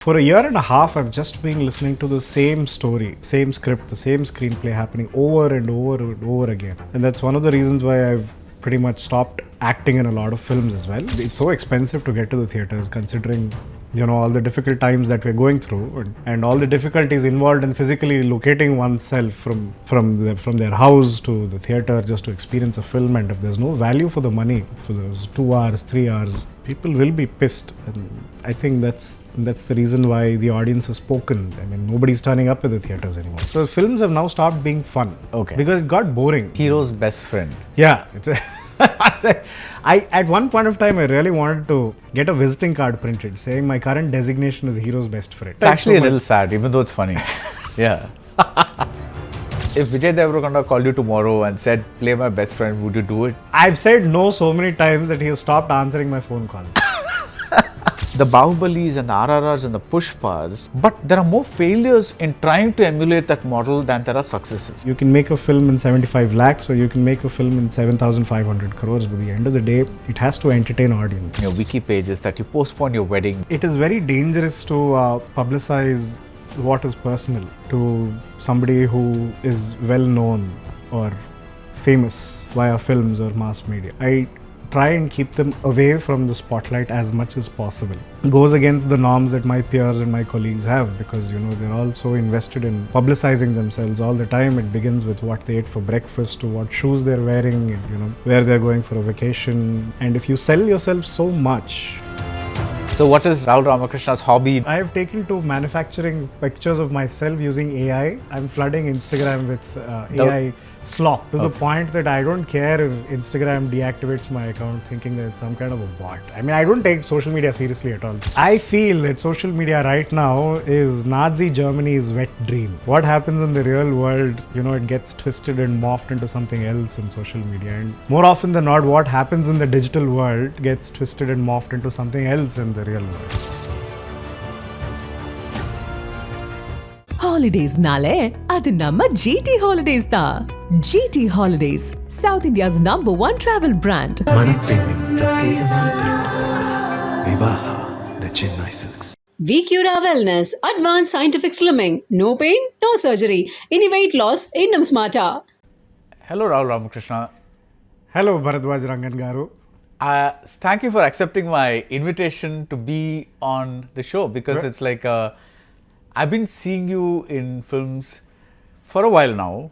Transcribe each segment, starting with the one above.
For a year and a half, I've just been listening to the same story, same script, the same screenplay happening over and over and over again. And that's one of the reasons why I've pretty much stopped acting in a lot of films as well. It's so expensive to get to the theaters, considering all the difficult times that we're going through, and all the difficulties involved in physically locating oneself from their house to the theater just to experience a film. And if there's no value for the money for those 2 hours, 3 hours, people will be pissed. And I think that's the reason why the audience has spoken. I mean, nobody's turning up at the theaters anymore. So films have now stopped being fun. Okay. Because it got boring. Hero's best friend. Yeah. At one point of time, I really wanted to get a visiting card printed saying my current designation is hero's best friend. It's actually a little sad, even though it's funny. Yeah. If Vijay Deverakonda called you tomorrow and said, play my best friend, would you do it? I've said no so many times that he has stopped answering my phone calls. The Bahubalis and the RRRs and the Pushpas, but there are more failures in trying to emulate that model than there are successes. You can make a film in 75 lakhs or you can make a film in 7,500 crores, but at the end of the day, it has to entertain audience. Your wiki pages that you postpone your wedding. It is very dangerous to publicize what is personal to somebody who is well known or famous via films or mass media. I try and keep them away from the spotlight as much as possible. It goes against the norms that my peers and my colleagues have, because they're all so invested in publicizing themselves all the time. It begins with what they ate for breakfast to what shoes they're wearing and where they're going for a vacation. And if you sell yourself so much. So what is Rahul Ramakrishna's hobby? I have taken to manufacturing pictures of myself using AI. I'm flooding Instagram with AI slop to the point that I don't care if Instagram deactivates my account thinking that it's some kind of a bot. I mean, I don't take social media seriously at all. I feel that social media right now is Nazi Germany's wet dream. What happens in the real world, it gets twisted and morphed into something else in social media. And more often than not, what happens in the digital world gets twisted and morphed into something else in the real world. Holidays nale, adu namma GT Holidays da. GT Holidays, South India's #1 travel brand. Vivaha, the Chennai Silks. VQRA Wellness, Advanced Scientific Slimming. No pain, no surgery. Any weight loss, innum smarter. Hello, Rahul Ramakrishna. Hello, Baradwaj Rangan garu. Thank you for accepting my invitation to be on the show, because it's like I've been seeing you in films for a while now.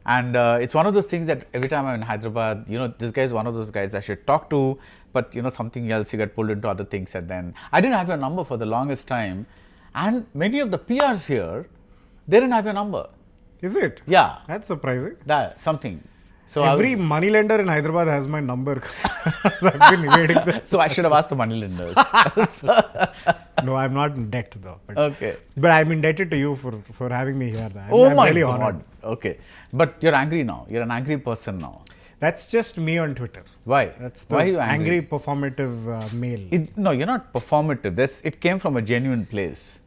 And it's one of those things that every time I'm in Hyderabad, this guy is one of those guys I should talk to, but something else, you get pulled into other things. And then I didn't have your number for the longest time. And many of the PRs here, they didn't have your number. Is it? Yeah. That's surprising. Something. So every moneylender in Hyderabad has my number. So I've been evading that. So I should have asked the moneylenders. No, I'm not in debt though. Okay. But I'm indebted to you for having me here. I'm really God. Honored. Okay. But you're angry now. You're an angry person now. That's just me on Twitter. Why? That's the Why are you angry? performative male. No, you're not performative. It came from a genuine place.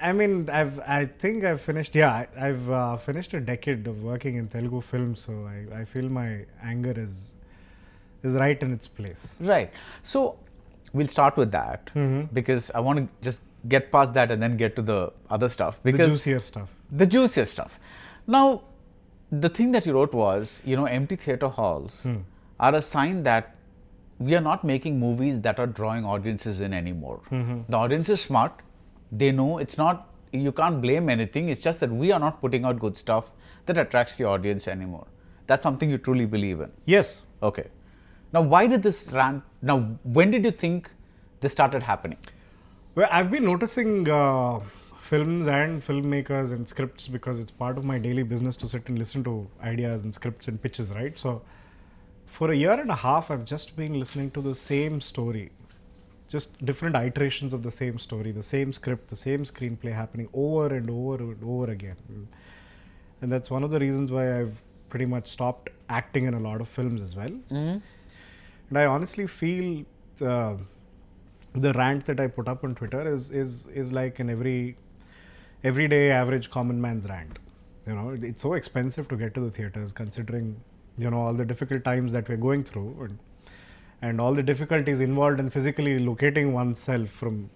I mean, I think I've finished. Yeah, I've finished a decade of working in Telugu films, so I feel my anger is right in its place. Right. So we'll start with that, because I want to just get past that and then get to the other stuff. Because the juicier stuff. The juicier stuff. Now, the thing that you wrote was, empty theatre halls are a sign that we are not making movies that are drawing audiences in anymore. The audience is smart. They know it's not, you can't blame anything. It's just that we are not putting out good stuff that attracts the audience anymore. That's something you truly believe in. Yes. Okay. Now, why did this rant? Now, when did you think this started happening? Well, I've been noticing films and filmmakers and scripts, because it's part of my daily business to sit and listen to ideas and scripts and pitches, right? So, for a year and a half, I've just been listening to the same story. Just different iterations of the same story, the same script, the same screenplay happening over and over and over again. And that's one of the reasons why I've pretty much stopped acting in a lot of films as well. And I honestly feel the rant that I put up on Twitter is like an everyday average common man's rant. It's so expensive to get to the theaters, considering all the difficult times that we're going through. and all the difficulties involved in physically locating oneself from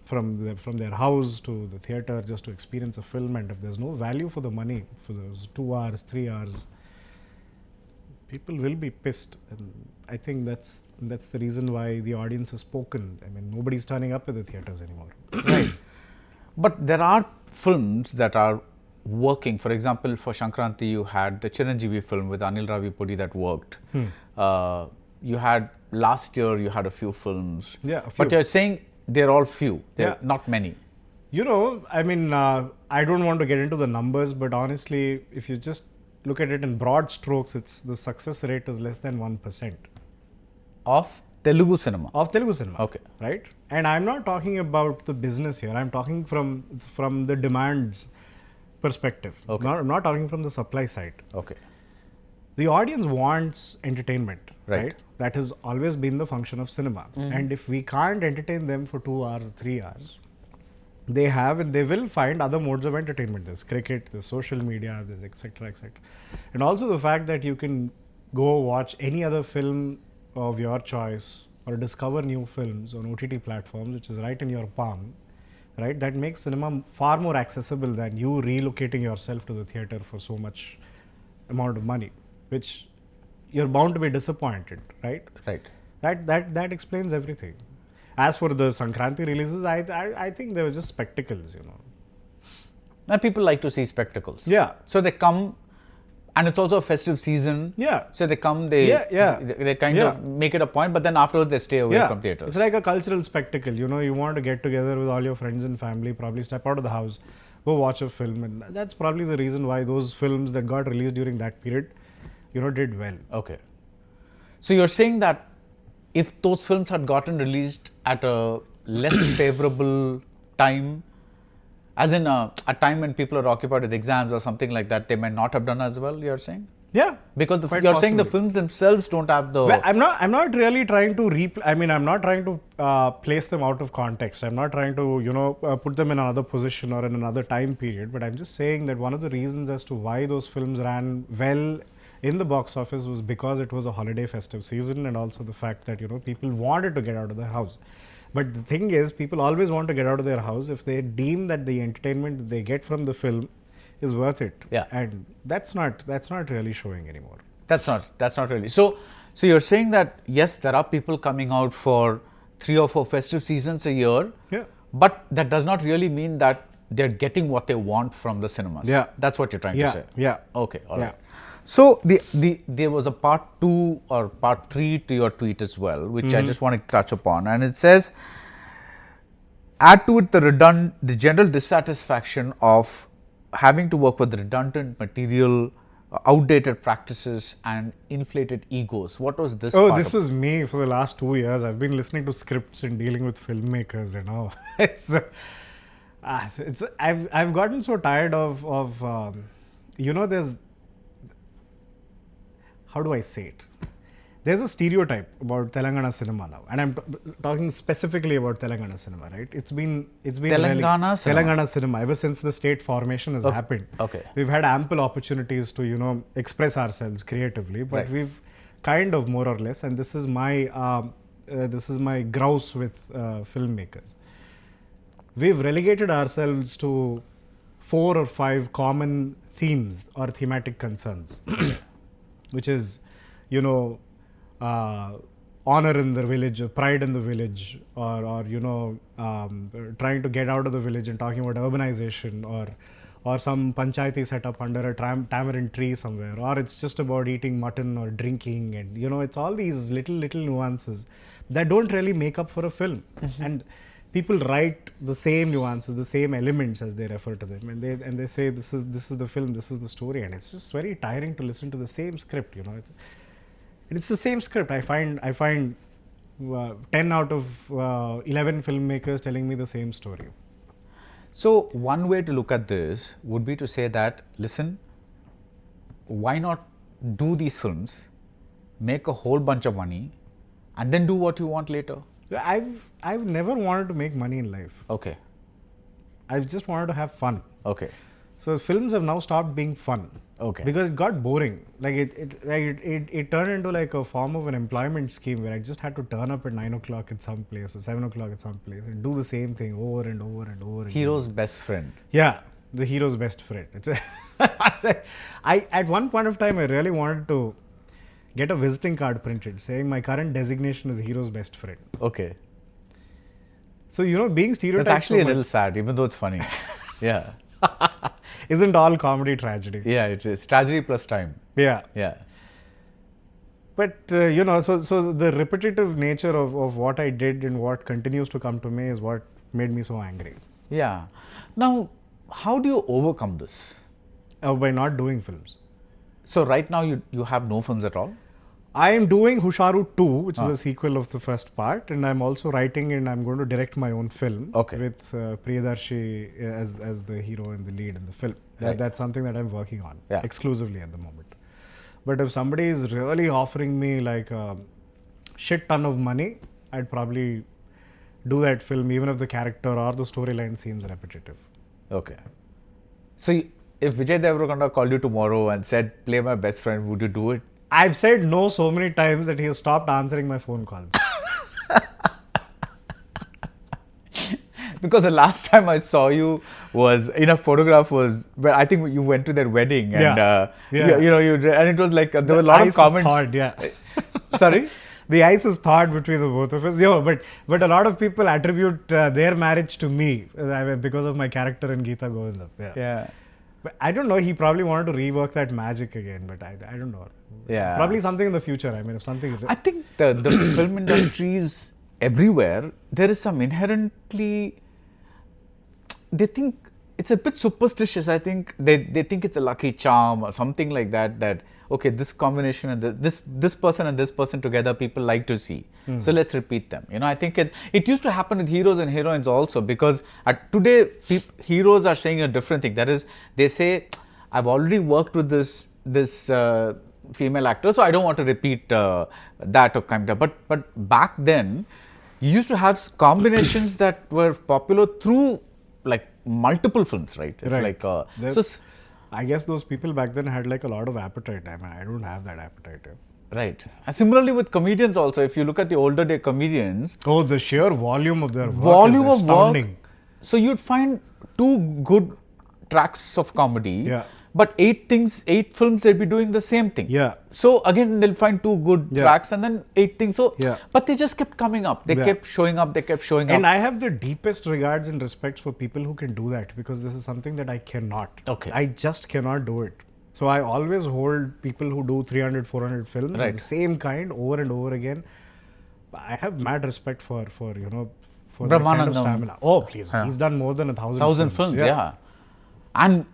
their house to the theater just to experience a film, and if there's no value for the money for those 2 hours, 3 hours, people will be pissed. And I think that's the reason why the audience has spoken. I mean, nobody's turning up at the theaters anymore. Right. But there are films that are working. For example, for Shankranti, you had the Chiranjeevi film with Anil Ravipudi that worked. You had last year, you had a few films. Yeah, a few. But you're saying they're all few. They're Yeah. not many. You know, I mean, I don't want to get into the numbers, but honestly, if you just look at it in broad strokes, the success rate is less than 1% Of Telugu cinema. of Telugu cinema. Okay. Right? And I'm not talking about the business here. I'm talking from the demands perspective. Okay. I'm not talking from the supply side. Okay. The audience wants entertainment, Right. right? That has always been the function of cinema. And if we can't entertain them for 2 hours, 3 hours, they will find other modes of entertainment. There's cricket, there's social media, there's etc. etc. And also the fact that you can go watch any other film of your choice or discover new films on OTT platforms, which is right in your palm, right? That makes cinema far more accessible than you relocating yourself to the theater for so much amount of money, which you're bound to be disappointed, right? Right. That explains everything. As for the Sankranti releases, I think they were just spectacles, you know. And people like to see spectacles. Yeah. So they come, and it's also a festive season. Yeah. So they come, they kind Yeah. of make it a point, but then afterwards they stay away from theaters. It's like a cultural spectacle, you know. You want to get together with all your friends and family, probably step out of the house, go watch a film, and that's probably the reason why those films that got released during that period, you know, did well. Okay. So you're saying that if those films had gotten released at a less favorable time, as in a time when people are occupied with exams or something like that, they might not have done as well, you're saying? Yeah. Because Quite you're saying the possibly. films themselves don't have the... Well, I'm not really trying to I'm not trying to place them out of context. I'm not trying to, you know, put them in another position or in another time period. But I'm just saying that one of the reasons as to why those films ran well in the box office was because it was a holiday festive season, and also the fact that, you know, people wanted to get out of their house. But the thing is, people always want to get out of their house if they deem that the entertainment that they get from the film is worth it. Yeah. And that's not really showing anymore. That's not really. So you're saying that, yes, there are people coming out for 3 or 4 festive seasons a year. Yeah. But that does not really mean that they're getting what they want from the cinemas. Yeah. That's what you're trying to say. Yeah. Okay. All right. Yeah. So there was a part 2 or part 3 to your tweet as well, which I just want to touch upon, and it says, add to it the general dissatisfaction of having to work with redundant material, outdated practices, and inflated egos. What was this? Oh, part this of- was me for the last 2 years. I've been listening to scripts and dealing with filmmakers, you know. I've gotten so tired of you know, how do I say it? There's a stereotype about Telangana cinema now, and I'm talking specifically about Telangana cinema, right? It's been Telangana cinema? Telangana cinema ever since the state formation has happened. Okay. We've had ample opportunities to, you know, express ourselves creatively, but Right. we've kind of more or less, and this is my grouse with filmmakers. We've relegated ourselves to 4 or 5 common themes or thematic concerns, which is, you know, honor in the village, pride in the village, or you know, trying to get out of the village and talking about urbanization, or some panchayati set up under a tamarind tree somewhere, or it's just about eating mutton or drinking, and you know, it's all these little nuances that don't really make up for a film. And people write the same nuances, the same elements as they refer to them, and they say this is the film, this is the story, and it's just very tiring to listen to the same script, you know. It's the same script. I find 10 out of 11 filmmakers telling me the same story. So one way to look at this would be to say that, listen, why not do these films, make a whole bunch of money, and then do what you want later? I've never wanted to make money in life. Okay. I just wanted to have fun. Okay. So films have now stopped being fun. Okay. Because it got boring. Like it turned into like a form of an employment scheme where I just had to turn up at 9 o'clock at some place or 7 o'clock at some place and do the same thing over and over and over again. Hero's best friend. Yeah, the hero's best friend. At one point of time I really wanted to get a visiting card printed saying my current designation is hero's best friend. Okay. So being stereotyped. That's actually so a little sad, even though it's funny. Yeah. Isn't all comedy tragedy? Yeah, it is. Tragedy plus time. Yeah. Yeah. But so the repetitive nature of what I did and what continues to come to me is what made me so angry. Yeah. Now, how do you overcome this? By not doing films. So right now you have no films at all? I am doing Hushaaru 2, which is a sequel of the first part, and I'm also writing and I'm going to direct my own film with Priyadarshi as the hero and the lead in the film. That's something that I'm working on exclusively at the moment. But if somebody is really offering me like a shit ton of money, I'd probably do that film even if the character or the storyline seems repetitive. Okay. So if Vijay Deverakonda called you tomorrow and said, play my best friend, would you do it? I've said no so many times that he has stopped answering my phone calls. Because the last time I saw you was in a photograph where I think you went to their wedding and and it was like there were a lot of comments. Thawed, Sorry? The ice is thawed between the both of us. But a lot of people attribute their marriage to me because of my character in Geeta Govindam. Yeah. But I don't know. He probably wanted to rework that magic again, but I don't know. Yeah. Probably something in the future. I mean, if something. I think the film industries everywhere, there is some inherently. They think it's a bit superstitious. I think they think it's a lucky charm or something like that. That okay, this combination and this person and this person together, people like to see. So let's repeat them. I think it used to happen with heroes and heroines also, because today heroes are saying a different thing. That is, they say, I've already worked with this female actor, so I don't want to repeat that or kind of. But back then, you used to have combinations that were popular through like multiple films, right? It's like I guess those people back then had like a lot of appetite. I mean, I don't have that appetite. Right. And similarly with comedians also, if you look at the older day comedians. Oh, the sheer volume of their work is astounding. So you'd find 2 good tracks of comedy. Yeah. But 8 films, they'd be doing the same thing. Yeah. So again, they'll find 2 good tracks and then 8 things. So, but they just kept coming up. They kept showing up. And I have the deepest regards and respect for people who can do that, because this is something that I cannot. Okay. I just cannot do it. So I always hold people who do 300, 400 films of the same kind over and over again. I have mad respect for for that kind of stamina. Oh, please. He's done more than 1,000 films. Yeah. And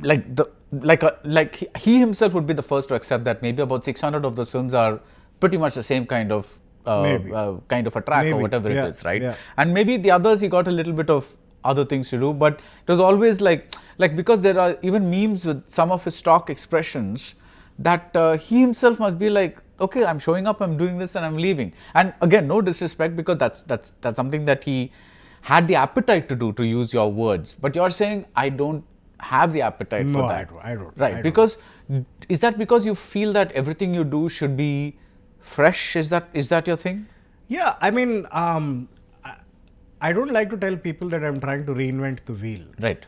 like he himself would be the first to accept that maybe about 600 of those films are pretty much the same kind of kind of a track or whatever it is, right? Yeah. And maybe the others he got a little bit of other things to do, but it was always like because there are even memes with some of his stock expressions that he himself must be like, okay, I'm showing up, I'm doing this, and I'm leaving. And again, no disrespect, because that's something that he had the appetite to do, to use your words. But you're saying I don't have the appetite for that. I don't. Right, because is that because you feel that everything you do should be fresh? Is that your thing? Yeah, I mean, I don't like to tell people that I'm trying to reinvent the wheel. Right.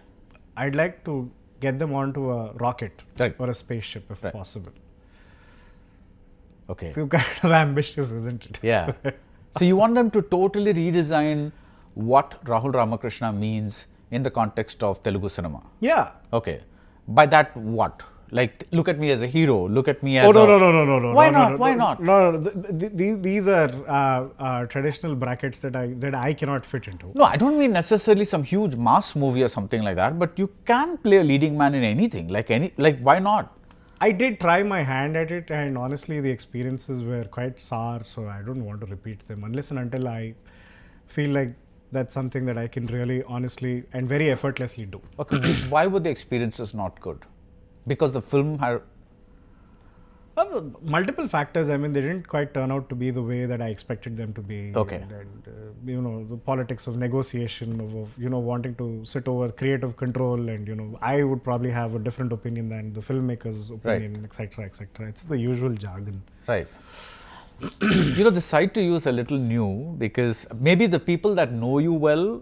I'd like to get them onto a rocket or a spaceship if possible. Okay. So kind of ambitious, isn't it? Yeah. So you want them to totally redesign what Rahul Ramakrishna means in the context of Telugu cinema. Yeah. Okay. By that, what? Like, look at me as a hero. Look at me as no. Why not? Why not? No. These are traditional brackets that I cannot fit into. No, I don't mean necessarily some huge mass movie or something like that. But you can play a leading man in anything. Like why not? I did try my hand at it, and honestly, the experiences were quite sour. So I don't want to repeat them unless and until I feel like that's something that I can really honestly and very effortlessly do. Okay. Why were the experiences not good? Because the film had... Multiple factors. I mean, they didn't quite turn out to be the way that I expected them to be. Okay. And you know, the politics of negotiation, of you know, wanting to sit over creative control, and you know, I would probably have a different opinion than the filmmaker's opinion, etc., etc. It's the usual jargon. Right. You know, the site to you is a little new because maybe the people that know you well,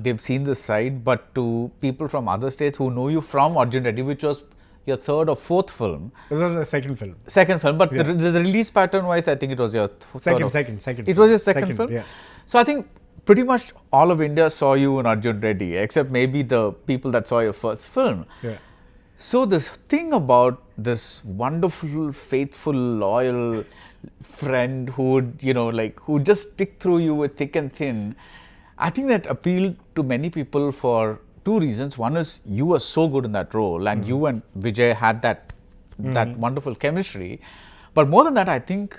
they've seen the site, but to people from other states who know you from Arjun Reddy, which was your third or fourth film. It was the second film. Second film, but the release pattern wise, I think it was your Second. It was your second film? Yeah. So I think pretty much all of India saw you in Arjun Reddy, except maybe the people that saw your first film. Yeah. So this thing about this wonderful, faithful, loyal friend who would, you know, like who just stick through you with thick and thin, I think that appealed to many people for two reasons. One is you were so good in that role, and you and Vijay had that wonderful chemistry. But more than that, I think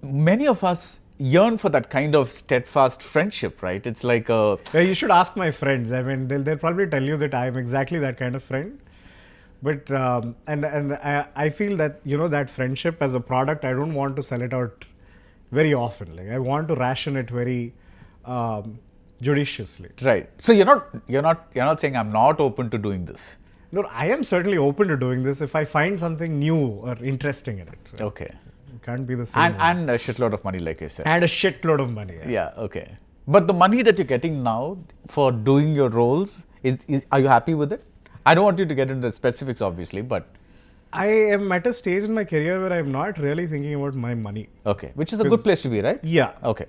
many of us yearn for that kind of steadfast friendship, right? It's like a... Yeah, you should ask my friends. I mean, they'll probably tell you that I'm exactly that kind of friend. But and I feel that, you know, that friendship as a product, I don't want to sell it out very often. Like I want to ration it very judiciously. Right. So you're not saying I'm not open to doing this. No, I am certainly open to doing this if I find something new or interesting in it. Okay. It can't be the same. And a shitload of money, like I said. And a shitload of money. Yeah. Okay. But the money that you're getting now for doing your roles, are you happy with it? I don't want you to get into the specifics, obviously, but... I am at a stage in my career where I'm not really thinking about my money. Okay. Which is a good place to be, right? Yeah. Okay.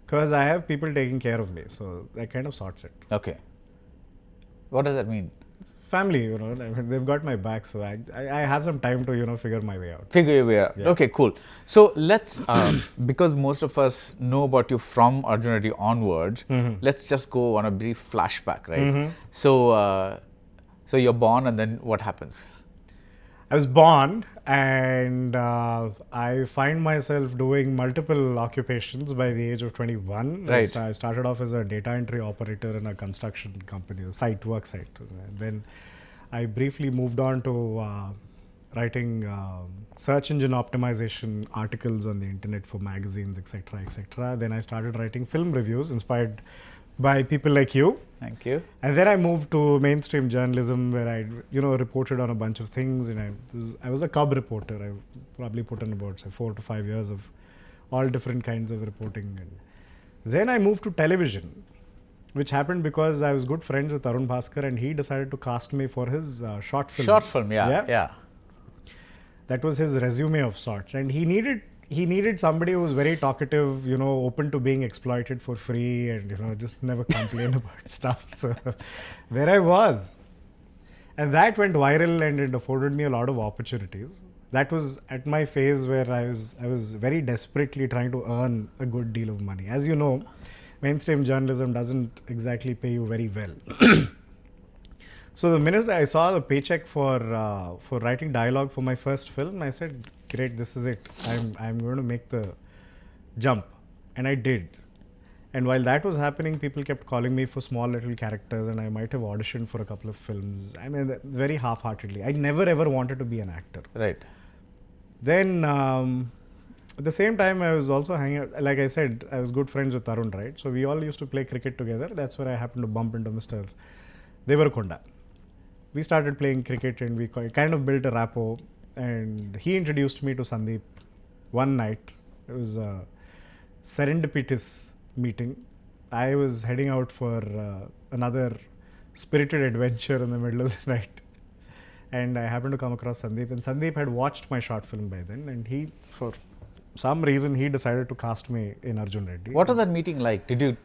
Because I have people taking care of me. So that kind of sorts it. Okay. What does that mean? Family, you know, I mean, they've got my back. So I have some time to, you know, figure my way out. Figure your way out. Yeah. Okay, cool. So let's, because most of us know about you from Arjun Reddy onwards, let's just go on a brief flashback, right? So you're born, and then what happens? I was born, and I find myself doing multiple occupations by the age of 21. Right. I started off as a data entry operator in a construction company, a work site. And then I briefly moved on to writing search engine optimization articles on the internet for magazines, etc., etc. Then I started writing film reviews inspired by people like you. Thank you. And then I moved to mainstream journalism, where I, you know, reported on a bunch of things. And I was a cub reporter. I probably put in about, say, 4 to 5 years of all different kinds of reporting. And then I moved to television, which happened because I was good friends with Arun Bhaskar, and he decided to cast me for his short film. Short film, yeah. That was his resume of sorts, and he needed somebody who was very talkative, you know, open to being exploited for free, and, you know, just never complain about stuff. So there I was. And that went viral, and it afforded me a lot of opportunities. That was at my phase where I was very desperately trying to earn a good deal of money. As you know, mainstream journalism doesn't exactly pay you very well. So the minute I saw the paycheck for writing dialogue for my first film, I said, great, this is it. I'm going to make the jump. And I did. And while that was happening, people kept calling me for small little characters, and I might have auditioned for a couple of films. I mean, very half-heartedly. I never ever wanted to be an actor. Right. Then at the same time, I was also hanging out, like I said, I was good friends with Arun, right? So we all used to play cricket together. That's where I happened to bump into Mr. Devarakonda. We started playing cricket, and we kind of built a rapport, and he introduced me to Sandeep one night. It was a serendipitous meeting. I was heading out for another spirited adventure in the middle of the night, and I happened to come across Sandeep, and Sandeep had watched my short film by then, and he, for some reason, he decided to cast me in Arjun Reddy. What was that meeting like? Did you...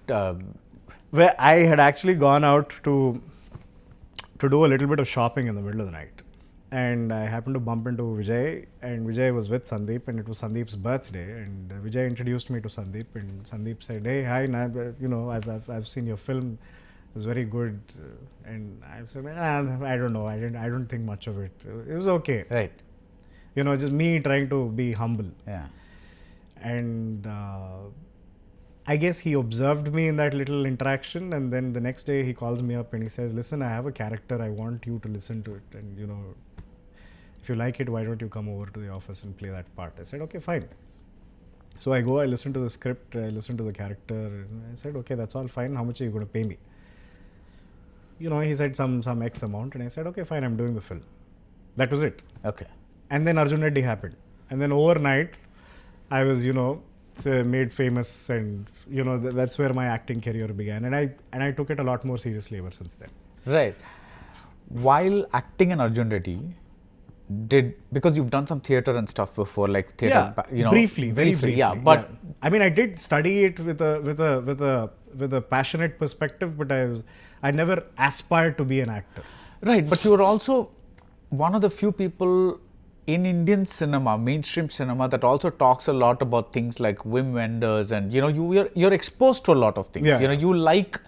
Where I had actually gone out to do a little bit of shopping in the middle of the night, and I happened to bump into Vijay, and Vijay was with Sandeep, and it was Sandeep's birthday, and Vijay introduced me to Sandeep, and Sandeep said, "Hey, hi, you know, I've seen your film, it was very good," and I said, "I don't know, I don't think much of it. It was okay." Right. You know, just me trying to be humble. Yeah. And I guess he observed me in that little interaction, and then the next day he calls me up and he says, "Listen, I have a character, I want you to listen to it, and, you know, If you like it, why don't you come over to the office and play that part? I said, okay, fine. So I go, I listen to the script, I listen to the character, and I said, okay, that's all fine. How much are you going to pay me? You know, he said some X amount, and I said, okay, fine, I'm doing the film. That was it. Okay. And then Arjun Reddy happened. And then overnight, I was, made famous, and, that's where my acting career began. And I took it a lot more seriously ever since then. Right. While acting in Arjun Reddy, because you've done some theatre and stuff before, like theatre, briefly, very briefly. Yeah, but I mean, I did study it with a passionate perspective, but I never aspired to be an actor. Right, but you were also one of the few people in Indian cinema, mainstream cinema, that also talks a lot about things like Wim Wenders, and you're exposed to a lot of things. Yeah. You like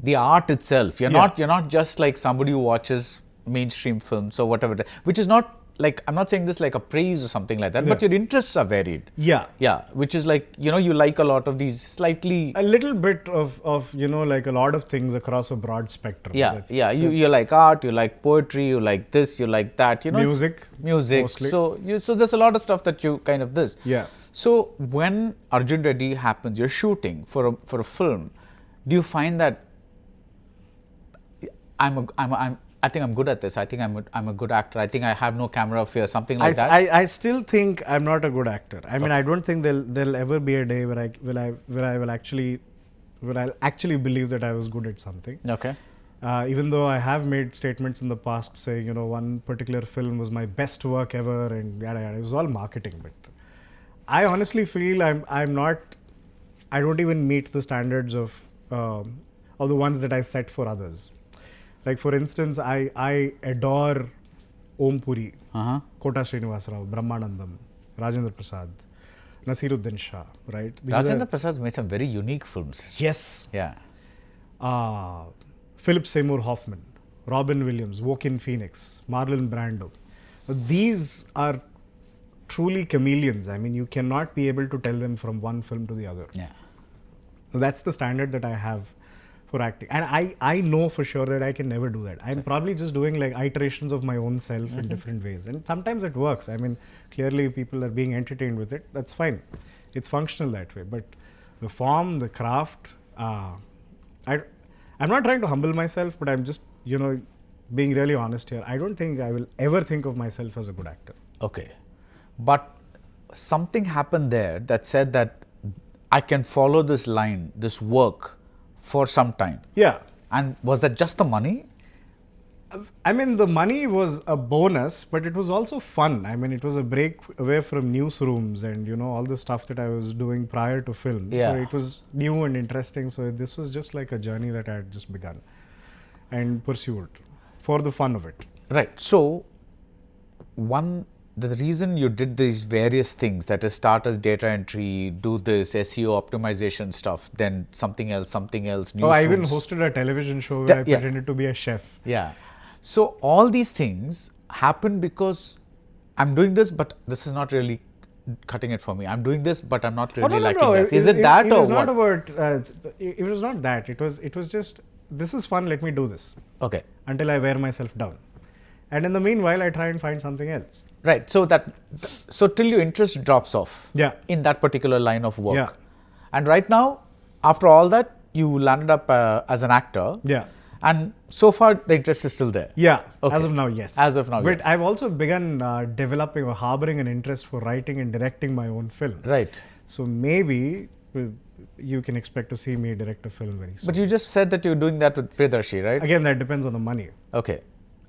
the art itself. You're not just like somebody who watches mainstream films or whatever, which is not like, I'm not saying this like a praise or something like that, but your interests are varied. Yeah. Yeah, which is like, you like a lot of these slightly... A little bit of like a lot of things across a broad spectrum. Yeah, you like art, you like poetry, you like this, you like that, Music. Mostly. So there's a lot of stuff that you kind of this. Yeah. So when Arjun Reddy happens, you're shooting for a film, do you find that I think I'm good at this. I think I'm a good actor. I think I have no camera fear, something like that. I still think I'm not a good actor. I mean, I don't think there'll ever be a day where I'll actually believe that I was good at something. Okay. Even though I have made statements in the past saying, one particular film was my best work ever, and yada yada. It was all marketing, but I honestly feel I'm not. I don't even meet the standards of the ones that I set for others. Like, for instance, I adore Om Puri, Kota Srinivasa Rao, Brahmanandam, Rajendra Prasad, Nasiruddin Shah, right? Rajendra Prasad made some very unique films. Yes. Yeah. Philip Seymour Hoffman, Robin Williams, Joaquin Phoenix, Marlon Brando. These are truly chameleons. I mean, you cannot be able to tell them from one film to the other. Yeah. So that's the standard that I have for acting, and I know for sure that I can never do that. I'm probably just doing like iterations of my own self in different ways, and sometimes it works. I mean, clearly people are being entertained with it. That's fine. It's functional that way. But the form, the craft, I'm not trying to humble myself, but I'm just being really honest here. I don't think I will ever think of myself as a good actor. Okay, but something happened there that said that I can follow this line, this work, for some time. Yeah. And was that just the money? I mean, the money was a bonus, but it was also fun. I mean, it was a break away from newsrooms and, all the stuff that I was doing prior to film. Yeah. So it was new and interesting. So this was just like a journey that I had just begun and pursued for the fun of it. Right. So, the reason you did these various things, that is start as data entry, do this SEO optimization stuff, then something else, new I even foods. hosted a television show where I pretended to be a chef. Yeah. So all these things happen because I'm doing this, but this is not really cutting it for me. I'm doing this, but I'm not really liking this. Is it that or what? It was not that. It was just, this is fun, let me do this. Okay. Until I wear myself down. And in the meanwhile, I try and find something else. Right. So till your interest drops off. Yeah. In that particular line of work. Yeah. And right now, after all that, you landed up as an actor. Yeah. And so far, the interest is still there. Yeah. Okay. As of now, yes. As of now, but yes. I've also begun developing or harboring an interest for writing and directing my own film. Right. So maybe you can expect to see me direct a film very soon. But you just said that you're doing that with Priyadarshi, right? Again, that depends on the money. Okay.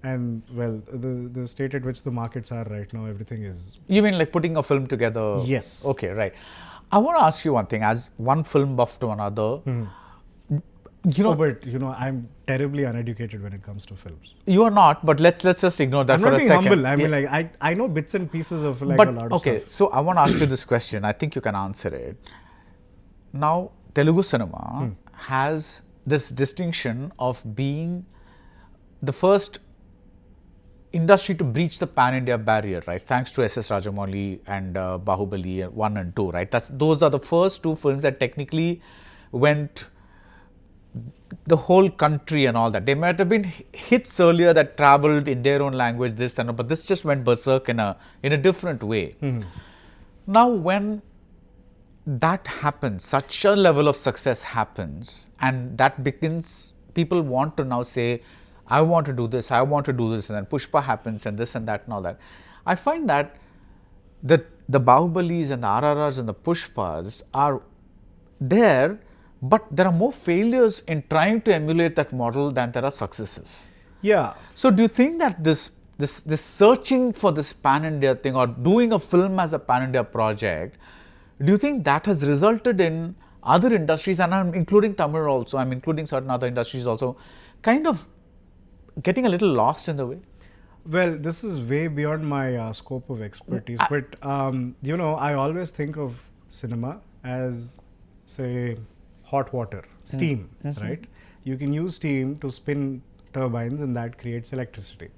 And well, the state at which the markets are right now, everything is... You mean like putting a film together? Yes. Okay, right. I want to ask you one thing, as one film buff to another. I'm terribly uneducated when it comes to films. You are not, but let's just ignore that for a second. I'm not being humble. I mean, like, I know bits and pieces of like a lot of stuff. Okay, so I want to ask you this question. I think you can answer it. Now, Telugu cinema has this distinction of being the first industry to breach the pan-India barrier, right? Thanks to S.S. Rajamouli and Bahubali 1 and 2, right? Those are the first two films that technically went the whole country and all that. There might have been hits earlier that traveled in their own language, this and but this just went berserk in a different way. Now, when that happens, such a level of success happens, and that begins, people want to now say, I want to do this, I want to do this, and then Pushpa happens, and this and that and all that. I find that the Bahubalis and the RRRs and the Pushpas are there, but there are more failures in trying to emulate that model than there are successes. Yeah. So do you think that this searching for this pan-India thing, or doing a film as a pan-India project, do you think that has resulted in other industries, and I'm including Tamil also, I'm including certain other industries also, kind of getting a little lost in the way? Well, this is way beyond my scope of expertise, but you know, I always think of cinema as, say, hot water, steam, right? You can use steam to spin turbines, and that creates electricity.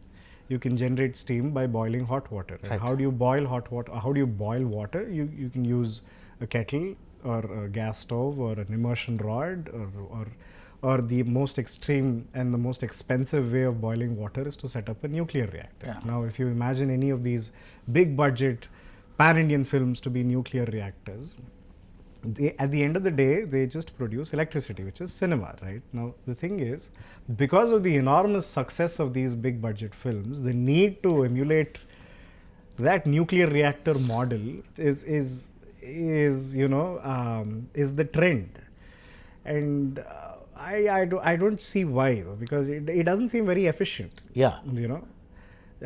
You can generate steam by boiling hot water. Right. How do you boil hot water? How do you boil water? You can use a kettle or a gas stove or an immersion rod, or the most extreme and the most expensive way of boiling water is to set up a nuclear reactor. Yeah. Now, if you imagine any of these big budget pan-Indian films to be nuclear reactors, at the end of the day, they just produce electricity, which is cinema, right? Now, the thing is, because of the enormous success of these big budget films, the need to emulate that nuclear reactor model is the trend. And I don't see why, though, because it doesn't seem very efficient. Yeah. You know,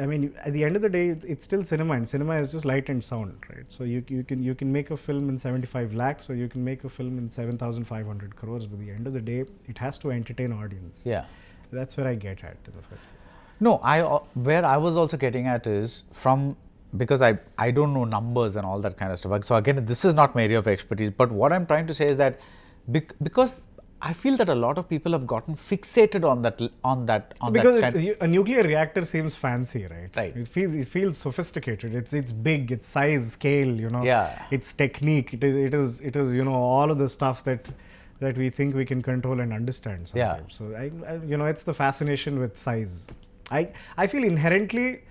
I mean, at the end of the day, it's still cinema, and cinema is just light and sound, right? So you can make a film in 75 lakhs, or you can make a film in 7,500 crores. But at the end of the day, it has to entertain audience. Yeah. That's where I get at in the first place. No, where I was also getting at is because I don't know numbers and all that kind of stuff. So again, this is not my area of expertise. But what I'm trying to say is that because I feel that a lot of people have gotten fixated on that. Because a nuclear reactor seems fancy, right? Right. It feels sophisticated. It's big. It's size, scale. You know. Yeah. It's technique. It is you know, all of the stuff that we think we can control and understand sometimes. Yeah. So I you know, it's the fascination with size. I feel inherently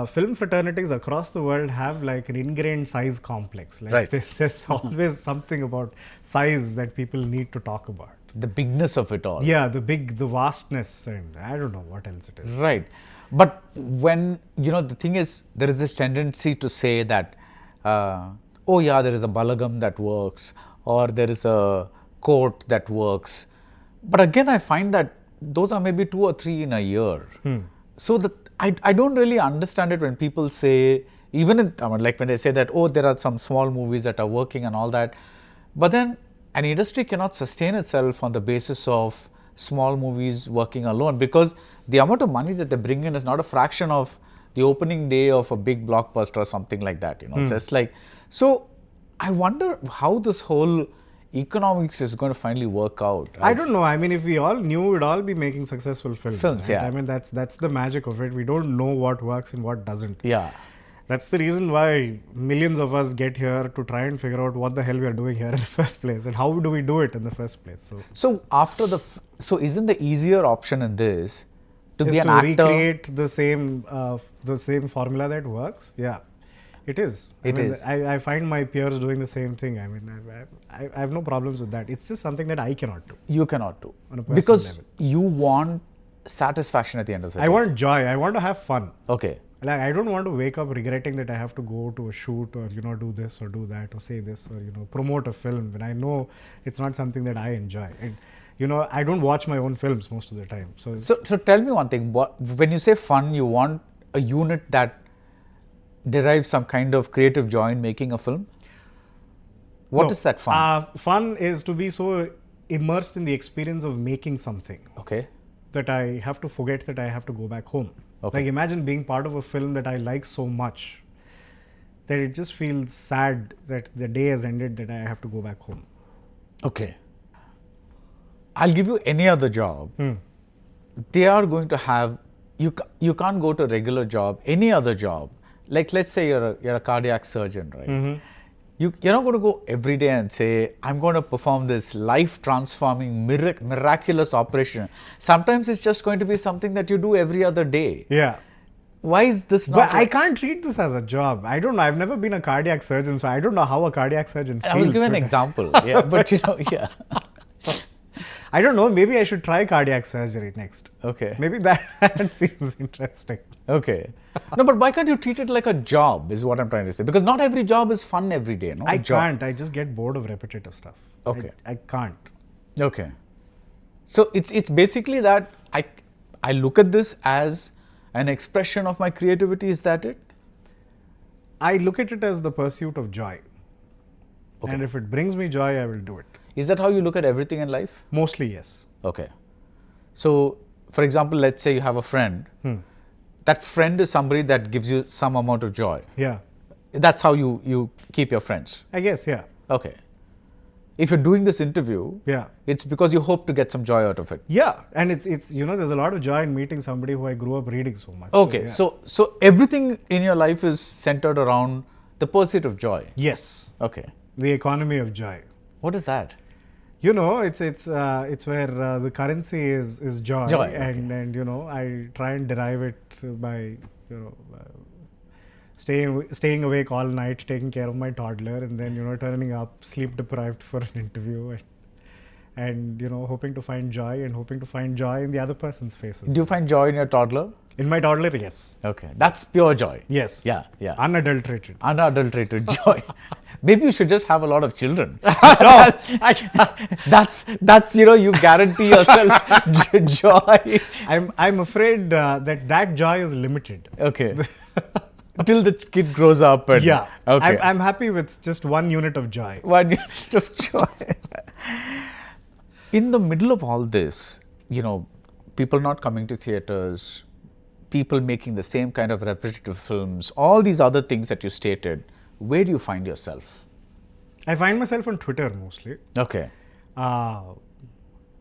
film fraternities across the world have like an ingrained size complex. Like Right. there's always something about size that people need to talk about. the bigness of it all. Yeah, the vastness, and I don't know what else it is. Right. But when, the thing is, there is this tendency to say that, oh yeah, there is a balagam that works, or there is a court that works. But again, I find that those are maybe 2 or 3 in a year. So I don't really understand it when people say, like when they say that, oh, there are some small movies that are working and all that. But then an industry cannot sustain itself on the basis of small movies working alone, because the amount of money that they bring in is not a fraction of the opening day of a big blockbuster or something like that. Just like, so I wonder how this whole economics is going to finally work out. Right? I don't know. I mean, if we all knew, we'd all be making successful films. Right? Yeah. I mean, that's the magic of it. We don't know what works and what doesn't. Yeah. That's the reason why millions of us get here to try and figure out what the hell we are doing here in the first place, and how do we do it in the first place. So after so isn't the easier option in this to be an actor? Recreate the same formula that works? Yeah, it is. I find my peers doing the same thing. I mean, I have no problems with that. It's just something that I cannot do. You cannot do. On a personal because level. you want satisfaction at the end of the day. I want joy. I want to have fun. Okay. Like, I don't want to wake up regretting that I have to go to a shoot or, do this or do that or say this or, promote a film when I know it's not something that I enjoy. And, I don't watch my own films most of the time. So tell me one thing. When you say fun, you want a unit that derives some kind of creative joy in making a film? What is that fun? Fun is to be so immersed in the experience of making something. Okay. That I have to forget that I have to go back home. Okay. Like, imagine being part of a film that I like so much that it just feels sad that the day has ended, that I have to go back home. Okay. I'll give you any other job. They are going to have, you can't go to a regular job, any other job. Like, let's say you're a cardiac surgeon, right? You're not going to go every day and say, I'm going to perform this life-transforming, miraculous operation. Sometimes it's just going to be something that you do every other day. Yeah. Why is this not? But I can't treat this as a job. I don't know. I've never been a cardiac surgeon, so I don't know how a cardiac surgeon feels. I was giving an example. Yeah, but yeah. I don't know. Maybe I should try cardiac surgery next. Okay. Maybe that seems interesting. Okay. No, but why can't you treat it like a job is what I'm trying to say. Because not every job is fun every day. No? I can't. I just get bored of repetitive stuff. Okay. I can't. Okay. So it's basically that I look at this as an expression of my creativity. Is that it? I look at it as the pursuit of joy. Okay. And if it brings me joy, I will do it. Is that how you look at everything in life? Mostly, yes. Okay. So, for example, let's say you have a friend. That friend is somebody that gives you some amount of joy. Yeah. That's how you keep your friends. I guess, yeah. Okay. If you're doing this interview, Yeah. it's because you hope to get some joy out of it. Yeah. And it's there's a lot of joy in meeting somebody who I grew up reading so much. Okay. So, So everything in your life is centered around the pursuit of joy. yes. Okay. The economy of joy. What is that? It's where the currency is joy, Joy, and I try and derive it by staying awake all night, taking care of my toddler, and then turning up sleep deprived for an interview, and hoping to find joy in the other person's faces. Do you find joy in your toddler? In my toddler, yes, Okay. That's pure joy. yes, Yeah. Yeah. unadulterated. Unadulterated joy. Maybe you should just have a lot of children. No, That's you guarantee yourself joy. I'm afraid that joy is limited. Okay. Till the kid grows up and Yeah. Okay. I'm happy with just 1 unit of joy. 1 unit of joy. In the middle of all this, people not coming to theaters, people making the same kind of repetitive films, all these other things that you stated, where do you find yourself? I find myself on Twitter mostly, Okay.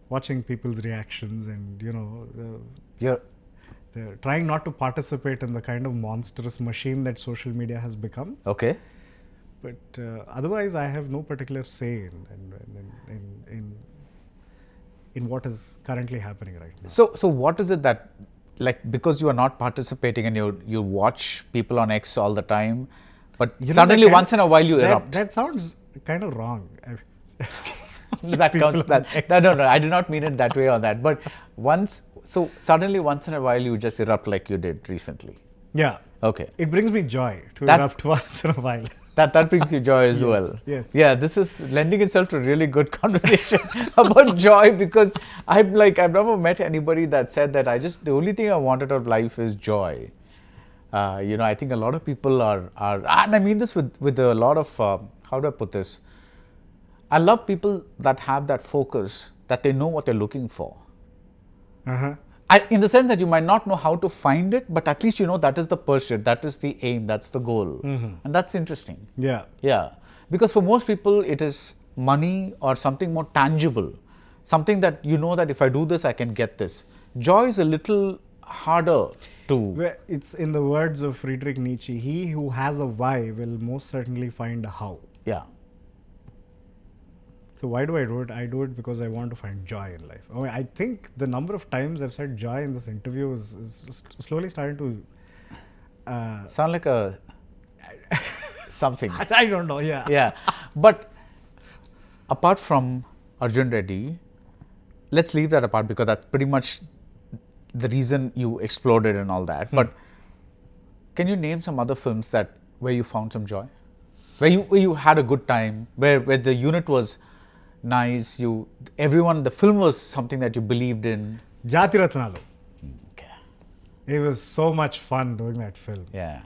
watching people's reactions and You're they're trying not to participate in the kind of monstrous machine that social media has become. okay. But otherwise, I have no particular say in what is currently happening right now. So what is it that, like, because you are not participating and you watch people on X all the time, but suddenly once in a while you erupt. That sounds kind of wrong. That People counts. on X. No, I did not mean it that way or that. But suddenly once in a while you just erupt like you did recently. Yeah. Okay. It brings me joy to That- erupt once in a while. That brings you joy as Yes, well. yes. Yeah, this is lending itself to a really good conversation about joy, because I've never met anybody that said that the only thing I wanted out of life is joy. I think a lot of people are, and I mean this with a lot of, how do I put this? I love people that have that focus, that they know what they're looking for. Uh-huh. In the sense that you might not know how to find it, but at least that is the pursuit, that is the aim, that's the goal. And that's interesting. Yeah. Yeah. Because for most people, it is money or something more tangible. Something that that if I do this, I can get this. Joy is a little harder to. Well, it's in the words of Friedrich Nietzsche, he who has a why will most certainly find a how. Yeah. So why do I do it? I do it because I want to find joy in life. I think the number of times I've said joy in this interview is slowly starting to Sound like a something. I don't know, yeah. Yeah. But apart from Arjun Reddy, let's leave that apart because that's pretty much the reason you exploded and all that. But can you name some other films where you found some joy? Where you had a good time, where the unit was nice, the film was something that you believed in. Jati Ratnalu. Okay. It was so much fun doing that film. Yeah.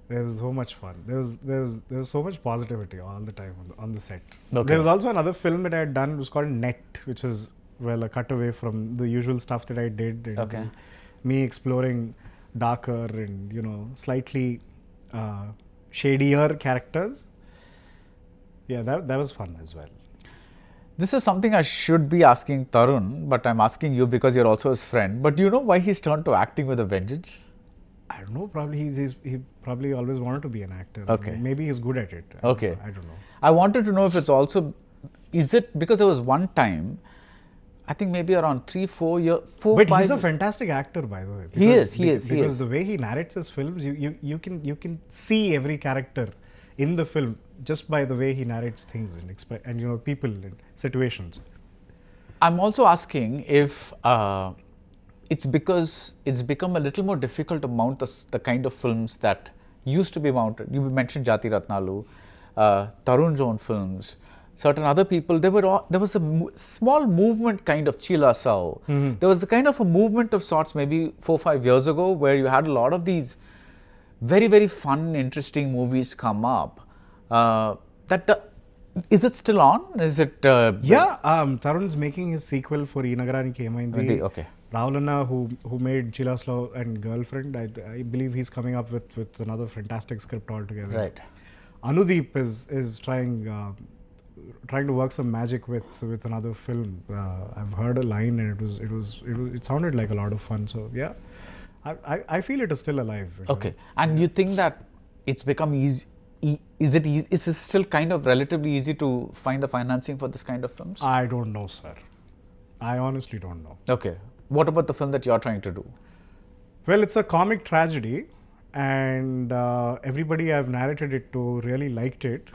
There was so much fun. There was so much positivity all the time on the set. Okay. There was also another film that I had done. It was called Net, which was a cutaway from the usual stuff that I did. And Okay. Me exploring darker and slightly shadier characters. Yeah, that was fun as well. This is something I should be asking Tarun, but I'm asking you because you're also his friend. But do you know why he's turned to acting with a vengeance? I don't know. Probably he probably always wanted to be an actor. Okay. Maybe he's good at it. Okay. I don't know. I wanted to know if it's also, is it because there was one time, I think maybe around 3-4 years, But 5 he's a fantastic actor, by the way. He is. Because the way he narrates his films, you can see every character in the film just by the way he narrates things and people and situations. I'm also asking if it's because it's become a little more difficult to mount the kind of films that used to be mounted. You mentioned Jati Ratnalu, Tarun's own films, certain other people. There was a small movement kind of Chila Sao. There was a kind of a movement of sorts maybe 4-5 years ago where you had a lot of these very, very fun, interesting movies come up. Is it still on? Is it? Tarun's making his sequel for Inagarani Kemaindi. Okay. Rahul Anna, who made Chilaslo and Girlfriend, I believe he's coming up with another fantastic script altogether. Right. Anudeep is trying to work some magic with another film. I've heard a line and it sounded like a lot of fun. So yeah, I feel it is still alive. Okay. And you think that it's become easy? Is it still kind of relatively easy to find the financing for this kind of films? I don't know, sir. I honestly don't know. Okay. What about the film that you're trying to do? Well, it's a comic tragedy, and everybody I've narrated it to really liked it.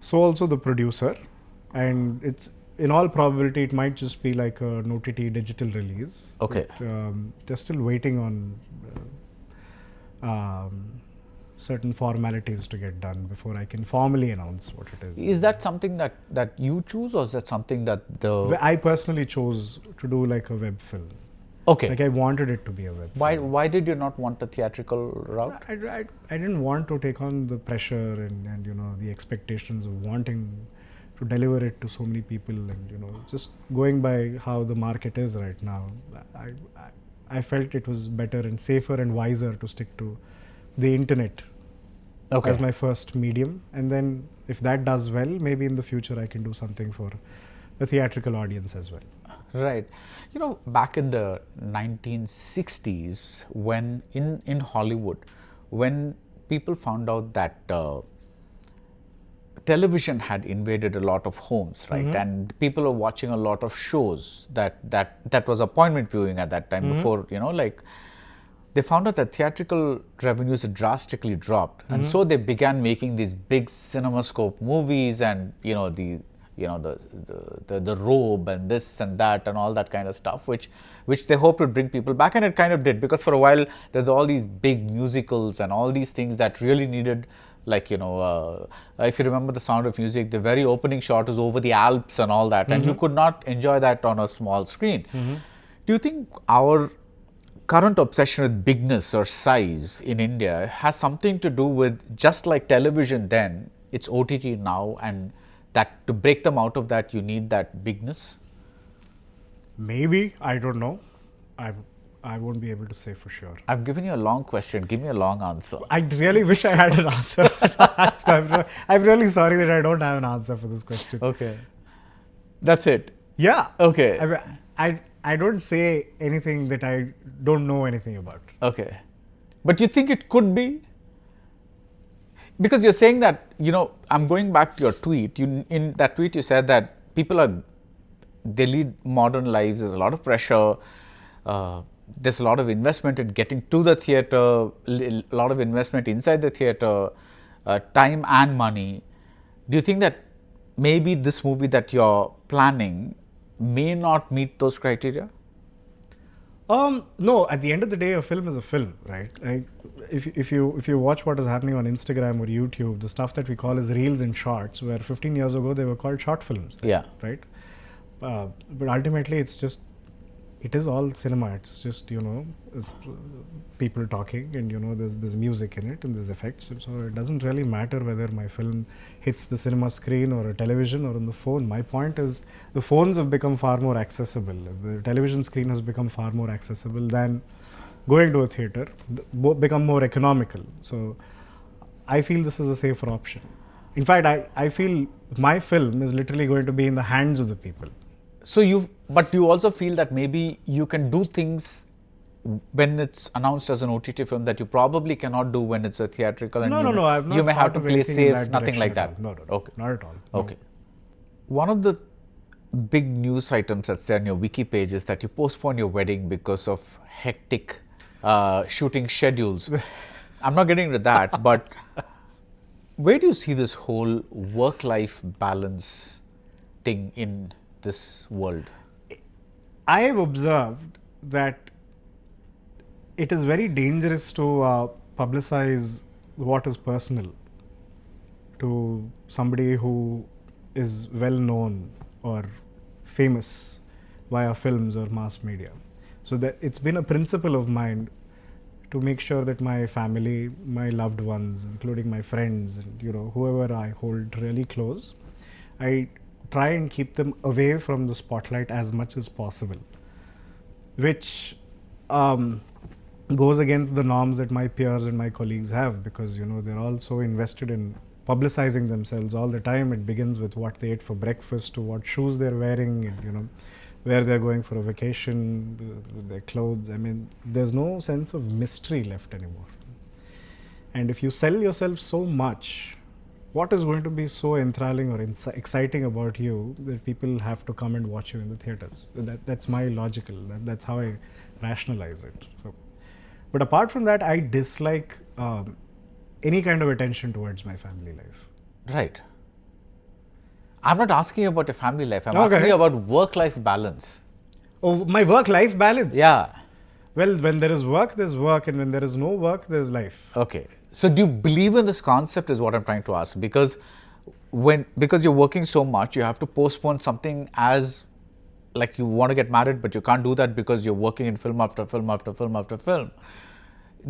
So also the producer, and it's in all probability it might just be like an OTT digital release. Okay. But, they're still waiting on certain formalities to get done before I can formally announce what it is. Is that something that you choose, or is that something that I personally chose to do like a web film. Okay. Like I wanted it to be a web film. Why did you not want a theatrical route? I didn't want to take on the pressure and the expectations of wanting to deliver it to so many people, and just going by how the market is right now. I felt it was better and safer and wiser to stick to the internet as my first medium, and then if that does well, maybe in the future I can do something for the theatrical audience as well. Right. Back in the 1960s, when in Hollywood, when people found out that television had invaded a lot of homes, right, and people were watching a lot of shows that was appointment viewing at that time before, they found out that theatrical revenues had drastically dropped, and so they began making these big CinemaScope movies, and the robe and this and that and all that kind of stuff, which they hoped would bring people back, and it kind of did, because for a while there's all these big musicals and all these things that really needed, if you remember The Sound of Music, the very opening shot is over the Alps and all that, and you could not enjoy that on a small screen. Do you think our current obsession with bigness or size in India has something to do with, just like television then, it's OTT now, and that to break them out of that, you need that bigness? Maybe, I don't know. I won't be able to say for sure. I've given you a long question. Give me a long answer. I really wish I had an answer. I'm really sorry that I don't have an answer for this question. Okay. That's it. Yeah. Okay. I don't say anything that I don't know anything about. Okay. But you think it could be? Because you're saying that, I'm going back to your tweet. In that tweet, you said that they lead modern lives. There's a lot of pressure. There's a lot of investment in getting to the theater, a lot of investment inside the theater, time and money. Do you think that maybe this movie that you're planning may not meet those criteria? No, at the end of the day, a film is a film, right? If you watch what is happening on Instagram or YouTube, the stuff that we call as reels and shorts, where 15 years ago they were called short films. Yeah. Right? But ultimately, it is all cinema. It's just, it's people talking, and there's music in it and there's effects. So it doesn't really matter whether my film hits the cinema screen or a television or on the phone. My point is, the phones have become far more accessible. The television screen has become far more accessible than going to a theater, become more economical. So I feel this is a safer option. In fact, I feel my film is literally going to be in the hands of the people. But you also feel that maybe you can do things when it's announced as an OTT film that you probably cannot do when it's a theatrical, and No, I've not you may have to thought of play anything in safe, that nothing direction like at that. all. No, Okay. not at all. No. Okay. One of the big news items that's there on your wiki page is that you postponed your wedding because of hectic shooting schedules. I'm not getting into that, but where do you see this whole work-life balance thing in this world? I have observed that it is very dangerous to publicize what is personal to somebody who is well known or famous via films or mass media. So that it's been a principle of mine to make sure that my family, my loved ones, including my friends, and whoever I hold really close, I try and keep them away from the spotlight as much as possible, which goes against the norms that my peers and my colleagues have, because they're all so invested in publicizing themselves all the time. It begins with what they ate for breakfast, to what shoes they're wearing, and where they're going for a vacation, their clothes. I mean, there's no sense of mystery left anymore. And if you sell yourself so much, what is going to be so enthralling or exciting about you that people have to come and watch you in the theaters? That's my logical. That's how I rationalize it. So, but apart from that, I dislike any kind of attention towards my family life. Right. I'm not asking you about your family life. I'm Okay. asking you about work-life balance. Oh, my work-life balance? Yeah. Well, when there is work, there's work, and when there is no work, there's life. Okay. So do you believe in this concept is what I'm trying to ask, because you're working so much, you have to postpone something, as like you want to get married, but you can't do that because you're working in film after film after film after film.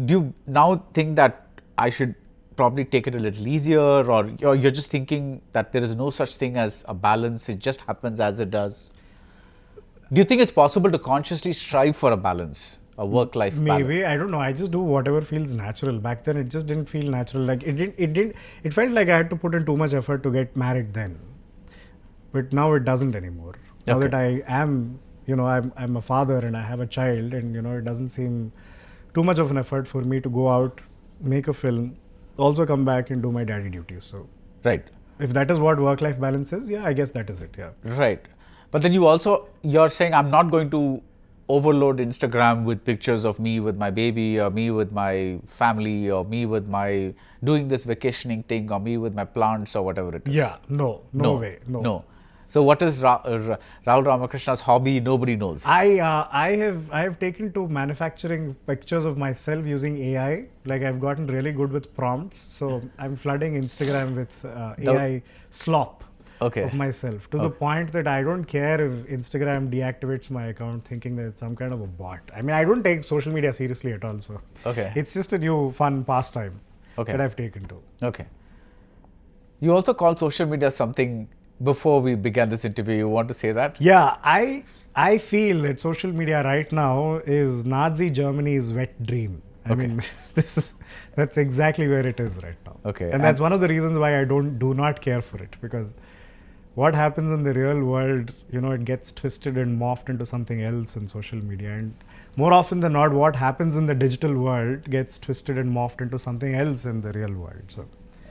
Do you now think that I should probably take it a little easier, or you're just thinking that there is no such thing as a balance, it just happens as it does? Do you think it's possible to consciously strive for a balance, a work-life balance? Maybe, I don't know. I just do whatever feels natural. Back then, it just didn't feel natural. Like it felt like I had to put in too much effort to get married then. But now it doesn't anymore. Now Okay. that I am, I'm a father and I have a child, and it doesn't seem too much of an effort for me to go out, make a film, also come back and do my daddy duties. So Right. if that is what work-life balance is, yeah, I guess that is it. Yeah. Right. But then you're saying I'm not going to overload Instagram with pictures of me with my baby, or me with my family, or me with my doing this vacationing thing, or me with my plants, or whatever it is. Yeah. No way. No. So what is Rahul Ramakrishna's hobby? Nobody knows. I have taken to manufacturing pictures of myself using AI. Like, I've gotten really good with prompts, so I'm flooding Instagram with AI slop Okay. of myself, to the point that I don't care if Instagram deactivates my account thinking that it's some kind of a bot. I mean, I don't take social media seriously at all, so Okay. it's just a new fun pastime Okay. that I've taken to. Okay. You also called social media something before we began this interview. You want to say that? Yeah, I feel that social media right now is Nazi Germany's wet dream. I mean, that's exactly where it is right now. Okay, And that's one of the reasons why I do not care for it, because what happens in the real world, it gets twisted and morphed into something else in social media. And more often than not, what happens in the digital world gets twisted and morphed into something else in the real world. So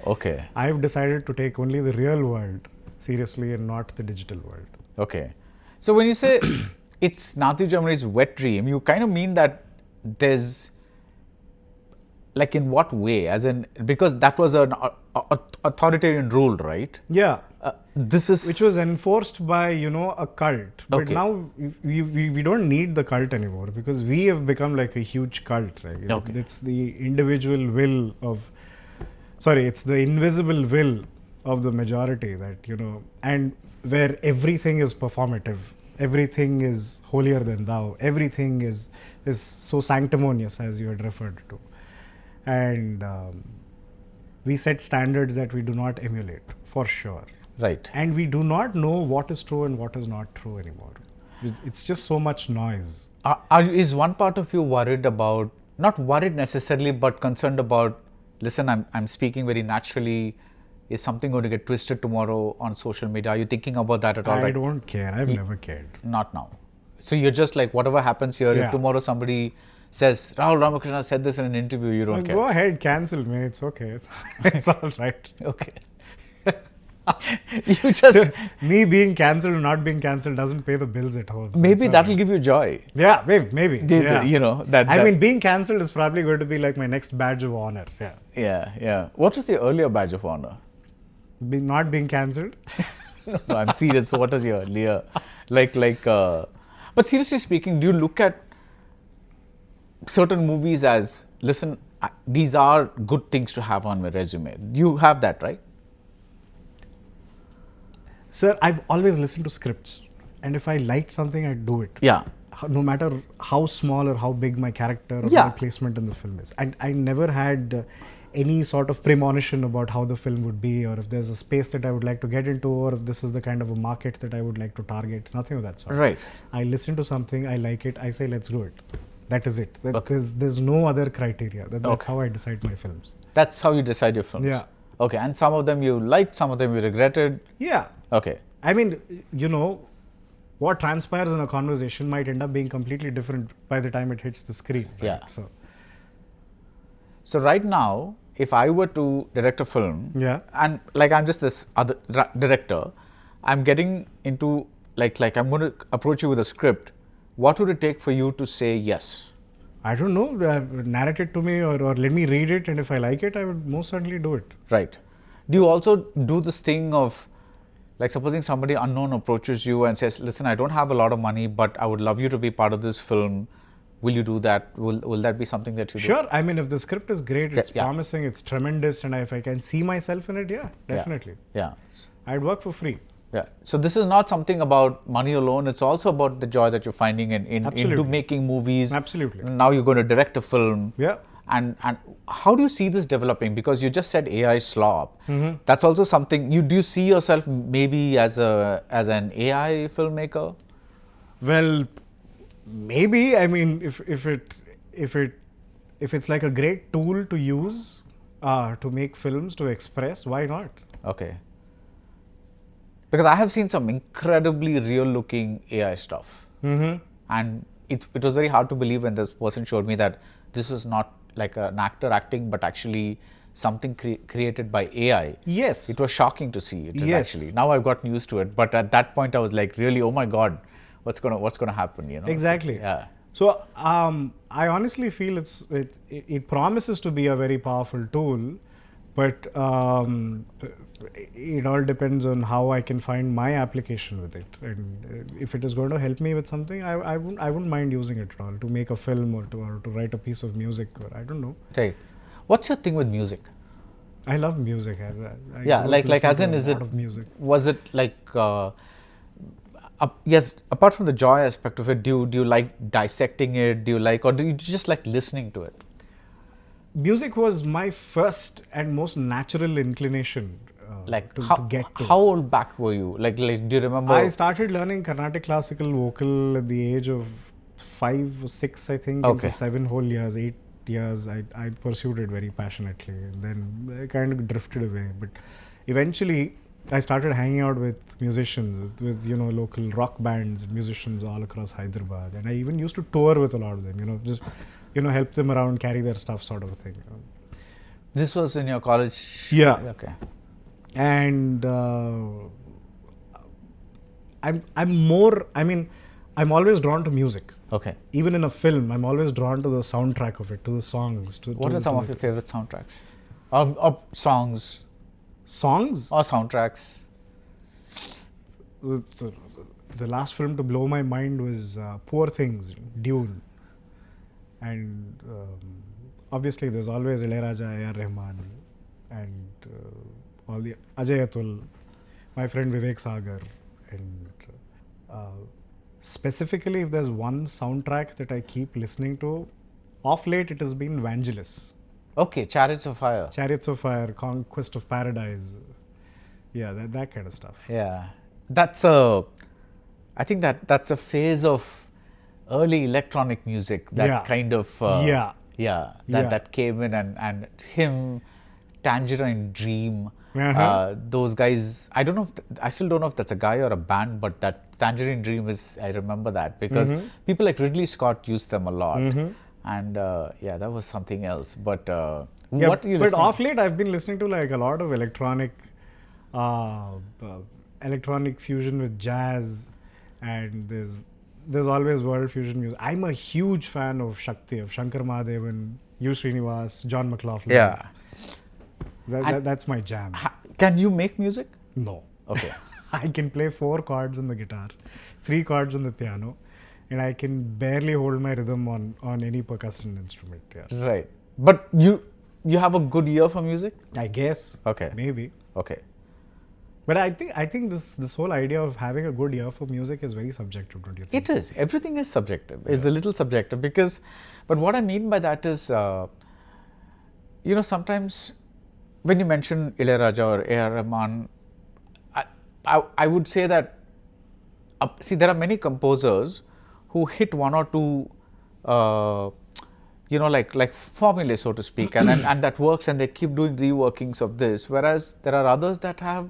Okay. I've decided to take only the real world seriously and not the digital world. Okay. So when you say it's Nazi Germany's wet dream, you kind of mean that there's, like, in what way? As in, because that was an authoritarian rule, right? Yeah. This is Which was enforced by a cult, but Okay. now we don't need the cult anymore, because we have become like a huge cult, right? Okay. It's the individual will of it's the invisible will of the majority that and where everything is performative, everything is holier than thou, everything is so sanctimonious, as you had referred to, and we set standards that we do not emulate, for sure. right. And we do not know what is true and what is not true anymore. It's just so much noise. Is one part of you worried about, not worried necessarily, but concerned about, listen, I'm speaking very naturally, is something going to get twisted tomorrow on social media? Are you thinking about that at all? I right? don't care. I've never cared. Not now. So you're just like, whatever happens here, Yeah. if tomorrow somebody says Rahul Ramakrishna said this in an interview, you don't care. Go ahead, cancel me. It's okay. It's all right. Okay. You just Me being cancelled or not being cancelled doesn't pay the bills at home. So maybe it's all that'll right. give you joy. Yeah, maybe. Yeah. You know that. I mean, being cancelled is probably going to be like my next badge of honor. Yeah. yeah. What was the earlier badge of honor? Not being cancelled. No, I'm serious. What was your earlier, but seriously speaking, do you look at certain movies as, listen, these are good things to have on my resume? You have that, right? Sir, I've always listened to scripts, and if I liked something, I'd do it. Yeah. No matter how small or how big my character or Yeah. my placement in the film is. And I never had any sort of premonition about how the film would be, or if there's a space that I would like to get into, or if this is the kind of a market that I would like to target. Nothing of that sort. Right. I listen to something, I like it, I say, let's do it. That is it. There's no other criteria. That's how I decide my films. That's how you decide your films. Yeah. Okay, and some of them you liked, some of them you regretted. Yeah. Okay. I mean, what transpires in a conversation might end up being completely different by the time it hits the screen. Right? Yeah. So right now, if I were to direct a film, Yeah. and like I'm just this other director, I'm getting into like I'm going to approach you with a script. What would it take for you to say yes? I don't know, narrate it to me or let me read it, and if I like it, I would most certainly do it. Right. Do you also do this thing of, like, supposing somebody unknown approaches you and says, listen, I don't have a lot of money, but I would love you to be part of this film. Will you do that? Will that be something that you do? Sure. I mean, if the script is great, it's Yeah. promising, it's tremendous, and if I can see myself in it, yeah, definitely. Yeah. I'd work for free. Yeah. So this is not something about money alone. It's also about the joy that you're finding into Absolutely. making movies. Absolutely. Now you're going to direct a film. Yeah. And how do you see this developing? Because you just said AI slop. Mm-hmm. That's also something. Do you see yourself maybe as an AI filmmaker? Well, maybe. I mean, if it's like a great tool to use to make films, to express, why not? Okay. Because I have seen some incredibly real-looking AI stuff, and it was very hard to believe when this person showed me that this was not like an actor acting, but actually something created by AI. Yes. It was shocking to see it. Yes. Actually, now I've gotten used to it, but at that point I was like, really, oh my God, what's gonna happen? You know? Exactly. So, yeah. So I honestly feel it promises to be a very powerful tool, but it all depends on how I can find my application with it. And if it is going to help me with something, I wouldn't mind using it at all to make a film or to write a piece of music, or I don't know. Right. What's your thing with music? I love music. I Yeah, grew up like as listening in, to is a it lot of music. was it like yes, apart from the joy aspect of it, do you like dissecting it? Do you like, or do you just like listening to it? Music was my first and most natural inclination Like to get to. how old back were you? Like do you remember? I started learning Carnatic classical vocal at the age of 5 or 6, I think. Okay. Into 7 whole years, 8 years. I pursued it very passionately, and then I kind of drifted away. But eventually, I started hanging out with musicians, with local rock bands, musicians all across Hyderabad, and I even used to tour with a lot of them. Just help them around, carry their stuff, sort of a thing. This was in your college. Yeah. Okay. And I'm always drawn to music. Okay. Even in a film, I'm always drawn to the soundtrack of it, to the songs. What are some of your favorite soundtracks? Or songs? Songs? Or soundtracks? The last film to blow my mind was Poor Things, Dune. And obviously there's always Ilayaraja, A.R. Rahman, and all the Ajay Atul, my friend Vivek Sagar, and specifically if there's one soundtrack that I keep listening to, off late it has been Vangelis. Okay, Chariots of Fire. Chariots of Fire, Conquest of Paradise, yeah, that kind of stuff. Yeah, I think that's a phase of early electronic music that Yeah. kind of Yeah. that came in, and him, Tangerine Dream, those guys. I don't know I still don't know if that's a guy or a band, but that Tangerine Dream is, I remember that because people like Ridley Scott used them a lot. and yeah, that was something else. But Yeah, what are you but listening? off late I've been listening to like a lot of uh, electronic fusion with jazz, and there's always world fusion music. I'm a huge fan of Shakti, of Shankar Mahadevan, U. Srinivas, John McLaughlin. Yeah. That's my jam. Can you make music? No. Okay. I can play 4 chords on the guitar, 3 chords on the piano, and I can barely hold my rhythm on any percussion instrument. Yeah. Right. But you have a good ear for music? I guess. Okay. Maybe. Okay. But I think this whole idea of having a good ear for music is very subjective, don't you think? It is. Everything is subjective. It's a little subjective because, but what I mean by that is, sometimes when you mention Ilayaraja or A.R. Rahman, I would say that, see, there are many composers who hit one or two, like formulae, so to speak, and that works, and they keep doing reworkings of this. Whereas there are others that have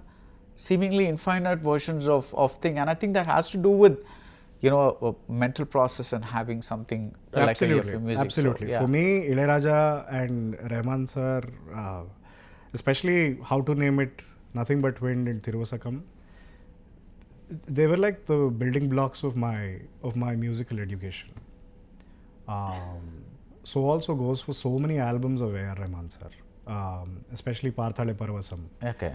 seemingly infinite versions of thing, and I think that has to do with a mental process and having something like a ear for music. Absolutely. So, yeah. For me, Ilayaraja and Rahman sir, especially How to Name It, Nothing But Wind and Tiruvasakam, they were like the building blocks of my musical education. So also goes for so many albums of A.R. Rahman sir, especially Parthale Parvasam. Okay.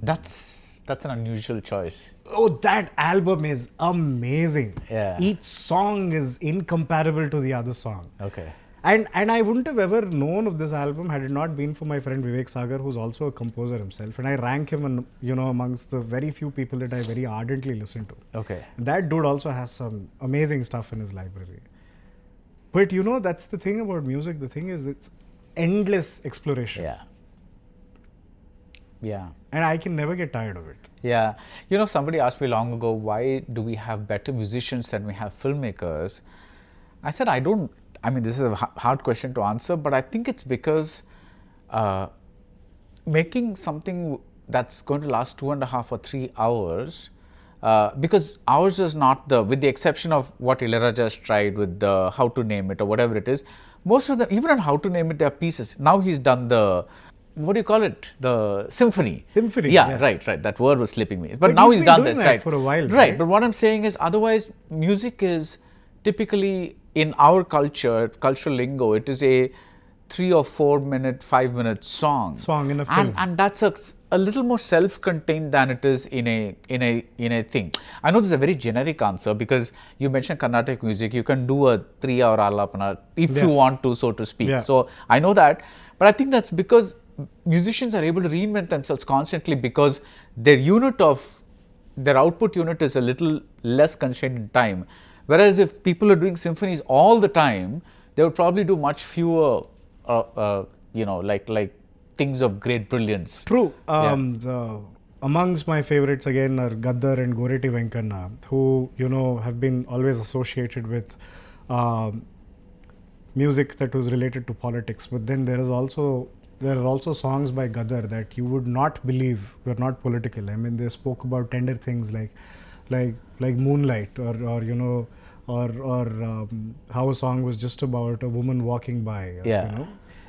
That's an unusual choice. Oh, that album is amazing. Yeah. Each song is incomparable to the other song. Okay. And I wouldn't have ever known of this album had it not been for my friend Vivek Sagar, who's also a composer himself. And I rank him, amongst the very few people that I very ardently listen to. Okay. That dude also has some amazing stuff in his library. But that's the thing about music. The thing is, it's endless exploration. Yeah. Yeah. And I can never get tired of it. Yeah. Somebody asked me long ago, why do we have better musicians than we have filmmakers? I said, this is a hard question to answer, but I think it's because making something that's going to last 2.5 or 3 hours, because ours is not with the exception of what Ilayaraja has tried with the How to Name It or whatever it is, most of them, even on How to Name It, there are pieces. Now he's done what do you call it? The symphony. Symphony. Yeah, right. That word was slipping me. But Like now he's he's been done doing this, that right? for a while, Right. right? But what I'm saying is, otherwise, music is typically in our cultural lingo, it is a 3 or 4 minute, 5 minute song. Song in a film. And that's a little more self-contained than it is in a thing. I know this is a very generic answer because you mentioned Carnatic music. You can do a 3-hour alapana if you want to, so to speak. Yeah. So I know that, but I think that's because musicians are able to reinvent themselves constantly because their output unit is a little less constrained in time. Whereas if people are doing symphonies all the time, they would probably do much fewer, like things of great brilliance. True. Amongst my favorites again are Gaddar and Goreti Venkanna, who have been always associated with music that was related to politics. But then there are also songs by Gaddar that you would not believe were not political. I mean, they spoke about tender things like Moonlight, or how a song was just about a woman walking by.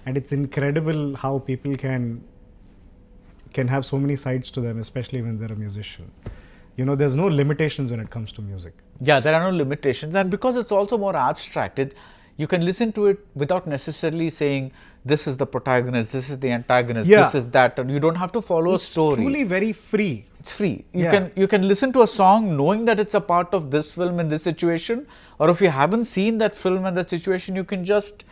And it's incredible how people can have so many sides to them, especially when they're a musician. There's no limitations when it comes to music. Yeah, there are no limitations, and because it's also more abstract, you can listen to it without necessarily saying this is the protagonist, this is the antagonist, this is that, and you don't have to follow a story. It's truly very free. It's free. You can listen to a song knowing that it's a part of this film in this situation, or if you haven't seen that film and that situation, you can just,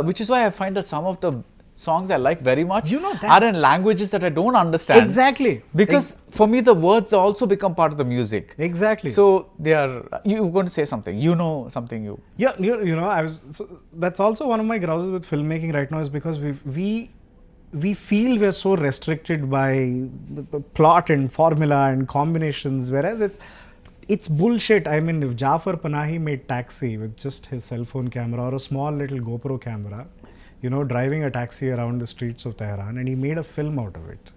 which is why I find that some of the songs I like very much are in languages that I don't understand. Exactly. Because for me, the words also become part of the music. Exactly. So they are, you're going to say something, something Yeah, that's also one of my grouses with filmmaking right now, is because we feel we're so restricted by plot and formula and combinations, whereas it's bullshit. I mean, if Jafar Panahi made Taxi with just his cell phone camera or a small little GoPro camera, driving a taxi around the streets of Tehran, and he made a film out of it,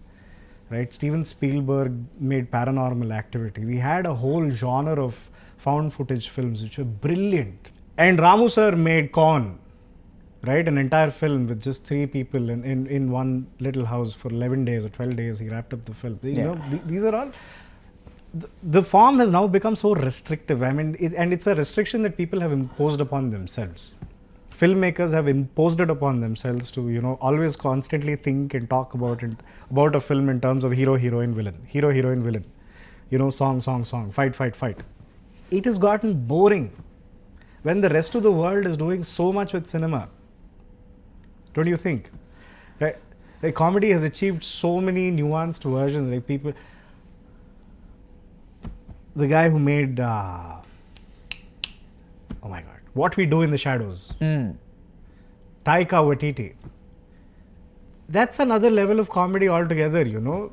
right? Steven Spielberg made Paranormal Activity. We had a whole genre of found footage films which were brilliant. And Ramu sir made Con, right? An entire film with just 3 people in one little house for 11 days or 12 days. He wrapped up the film. You know, these are all. The form has now become so restrictive. I mean, and it's a restriction that people have imposed upon themselves. Filmmakers have imposed it upon themselves to, you know, always constantly think and talk about a film in terms of hero, heroine, villain. You know, song, fight. It has gotten boring when the rest of the world is doing so much with cinema. Don't you think? Right? Like, comedy has achieved so many nuanced versions. Like, people, the guy who made oh my god, What We Do in the Shadows, Taika Waititi, that's another level of comedy altogether, you know.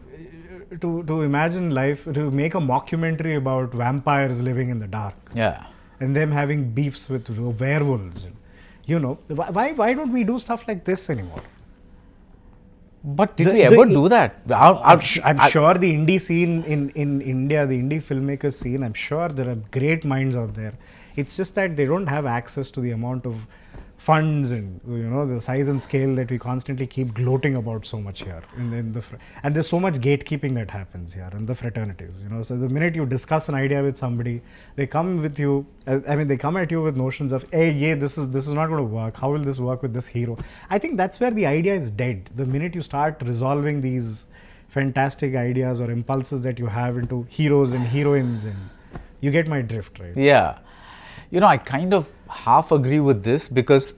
To imagine life, to make a mockumentary about vampires living in the dark, and them having beefs with werewolves, and, you know, why don't we do stuff like this anymore? But did we ever do that? I'm sure the indie scene in India, the indie filmmaker scene, I'm sure there are great minds out there. It's just that they don't have access to the amount of funds and, you know, the size and scale that we constantly keep gloating about so much here. And there's so much gatekeeping that happens here in the fraternities, you know. So the minute you discuss an idea with somebody, they come with you. They come at you with notions of, hey, yeah, this is not going to work. How will this work with this hero? I think that's where the idea is dead. The minute you start resolving these fantastic ideas or impulses that you have into heroes and heroines, and you get my drift, right? Yeah. You know, I kind of half agree with this, because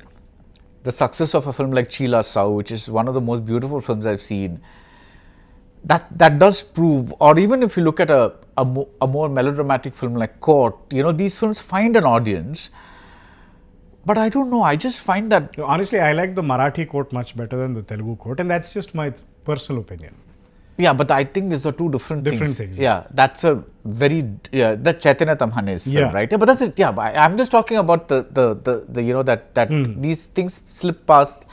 the success of a film like Chila Sau, which is one of the most beautiful films I've seen, that does prove, or even if you look at a more melodramatic film like Court, you know, these films find an audience. But I don't know, I just find that... Honestly, I like the Marathi Court much better than the Telugu Court, and that's just my personal opinion. Yeah, but I think these are two different things. Yeah, that's a very that's Chaitanya Tamhane's film, right? Yeah, but that's it. Yeah, but I'm just talking about the you know, that these things slip past.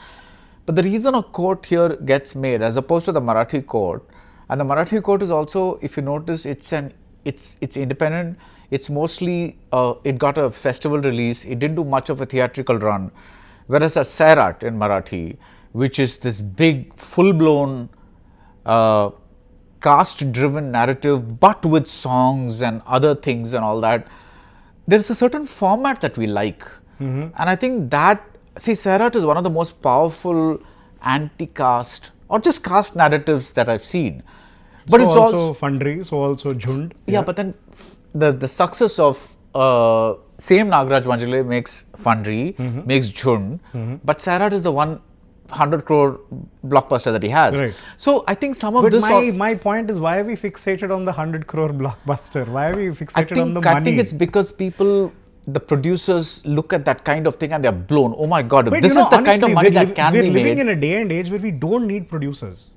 But the reason a court here gets made, as opposed to the Marathi Court, and the Marathi Court is also, if you notice, it's independent. It's mostly it got a festival release. It didn't do much of a theatrical run, whereas a Sairat in Marathi, which is this big full-blown caste-driven narrative, but with songs and other things and all that, there's a certain format that we like. And I think that, see, Sairat is one of the most powerful anti-caste or just caste narratives that I've seen. But so it's also Fundry, so also Jhund. Yeah, but then the success of same Nagaraj Manjule makes Fundry, makes Jhund, but Sairat is the 100 crore blockbuster that he has. Right. So I think some of this... my point is, why are we fixated on the 100 crore blockbuster? Why are we fixated on the money? I think it's because people, the producers, look at that kind of thing and they're blown. Oh my God, But this is the kind of money that can be made. We're living in a day and age where we don't need producers.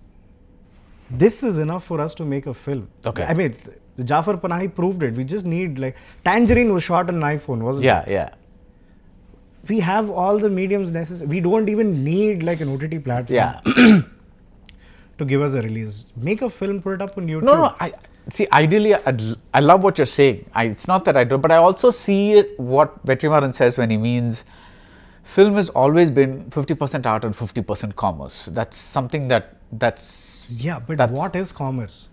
This is enough for us to make a film. Okay. I mean, Jafar Panahi proved it. We just need, like, Tangerine was shot on an iPhone, wasn't it? Yeah. We have all the mediums necessary. We don't even need, like, an OTT platform to give us a release. Make a film, put it up on YouTube. No. See, ideally, I love what you're saying. It's not that I don't, but I also see what Vetrimaran says when he means film has always been 50% art and 50% commerce. That's something that's... Yeah, but what is commerce?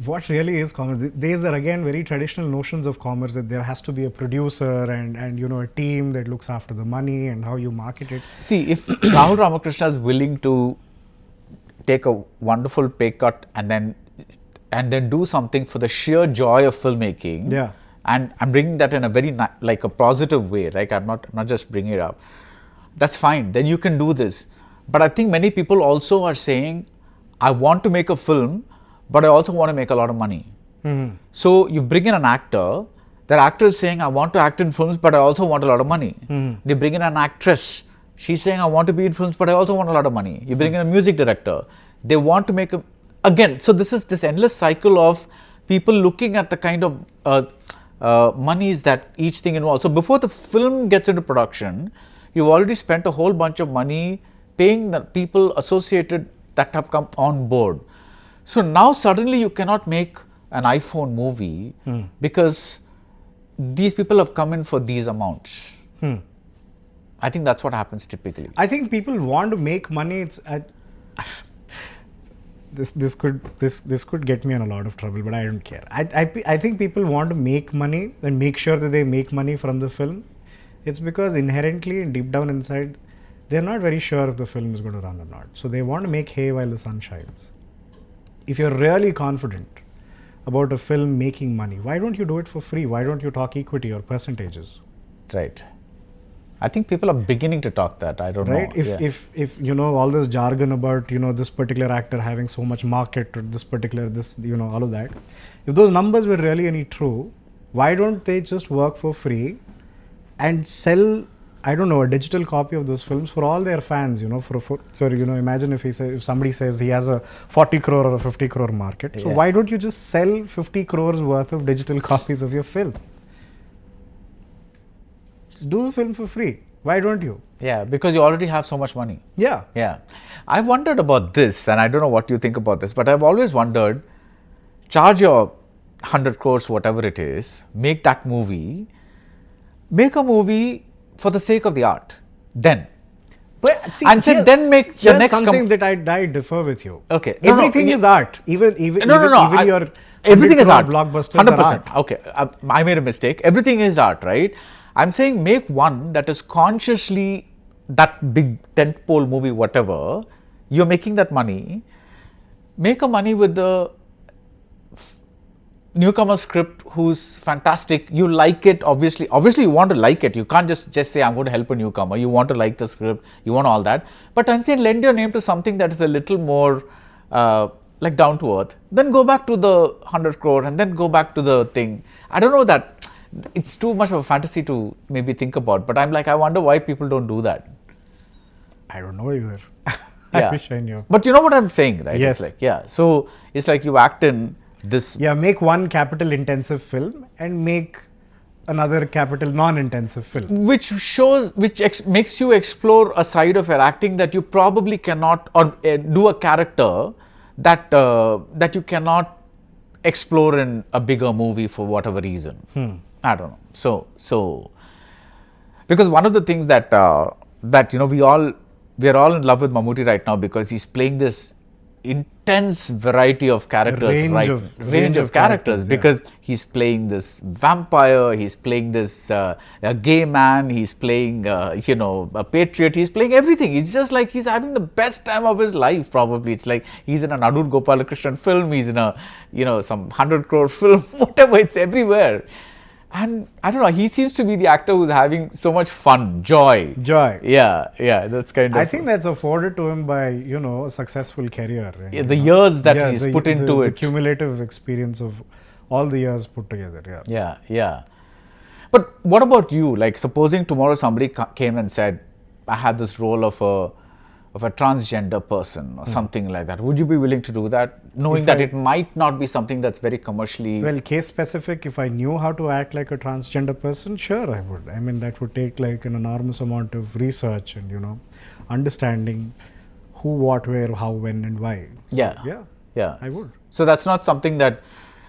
What really is commerce? These are again very traditional notions of commerce, that there has to be a producer and you know, a team that looks after the money and how you market it. See, if Rahul Ramakrishna is willing to take a wonderful pay cut and then do something for the sheer joy of filmmaking, and I'm bringing that in a very like a positive way, right? I'm not just bringing it up. That's fine. Then you can do this. But I think many people also are saying, I want to make a film, but I also want to make a lot of money. So you bring in an actor, that actor is saying, I want to act in films, but I also want a lot of money. They bring in an actress, she's saying, I want to be in films, but I also want a lot of money. You bring in a music director, they want to make again, so this is this endless cycle of people looking at the kind of monies that each thing involves. So before the film gets into production, you've already spent a whole bunch of money paying the people associated that have come on board. So now suddenly you cannot make an iPhone movie because these people have come in for these amounts. I think that's what happens typically. I think people want to make money. This could get me in a lot of trouble, but I don't care. I think people want to make money and make sure that they make money from the film. It's because inherently and deep down inside, they're not very sure if the film is going to run or not. So they want to make hay while the sun shines. If you're really confident about a film making money, why don't you do it for free? Why don't you talk equity or percentages? Right. I think people are beginning to talk that. I don't Right? know. If you know all this jargon about this particular actor having so much market or this all of that, if those numbers were really any true, why don't they just work for free and sell, I don't know, a digital copy of those films for all their fans? Imagine if somebody says he has a 40 crore or a 50 crore market. So why don't you just sell 50 crores worth of digital copies of your film? Do the film for free. Why don't you? Yeah, because you already have so much money. Yeah. Yeah. I wondered about this, and I don't know what you think about this, but I've always wondered, charge your 100 crores, whatever it is, make that movie, make a movie for the sake of the art. Then. But see, then make your here's next something that I differ with you. Okay. Everything is art. Even your everything is 100 art. crore blockbusters 100%. are art. Okay. I made a mistake. Everything is art, right? I'm saying make one that is consciously that big tentpole movie, whatever. You're making that money. Make a money with the newcomer script who's fantastic. You like it, obviously you want to like it. You can't just say I'm going to help a newcomer. You want to like the script, you want all that. But I'm saying lend your name to something that is a little more like down to earth. Then go back to the 100 crore and then go back to the thing. I don't know, that it's too much of a fantasy to maybe think about, but I'm like, I wonder why people don't do that. I don't know either. Yeah. I wish I knew. But you know what I'm saying, right? Yes. It's like, so it's like you act in this. Yeah, make one capital intensive film and make another capital non-intensive film. Which makes you explore a side of your acting that you probably cannot, or do a character that you cannot explore in a bigger movie for whatever reason. I don't know. So because one of the things that we are all in love with Mammootty right now, because he's playing this intense variety of characters, range of characters, because he's playing this vampire, he's playing this a gay man, he's playing a patriot, he's playing everything. It's just like he's having the best time of his life. Probably it's like he's in an Rahul Ramakrishna film, he's in a some 100 crore film, whatever. It's everywhere. And I don't know, he seems to be the actor who's having so much fun, joy. Yeah, that's kind of. I think that's afforded to him by, a successful career. And, the years that he's put into it. The cumulative experience of all the years put together, Yeah. But what about you? Like, supposing tomorrow somebody came and said, I have this role of a transgender person or something like that. Would you be willing to do that, knowing that it might not be something that's very commercially... Well, case specific, if I knew how to act like a transgender person, sure I would. I mean, that would take like an enormous amount of research and, understanding who, what, where, how, when and why. Yeah. I would. So that's not something that,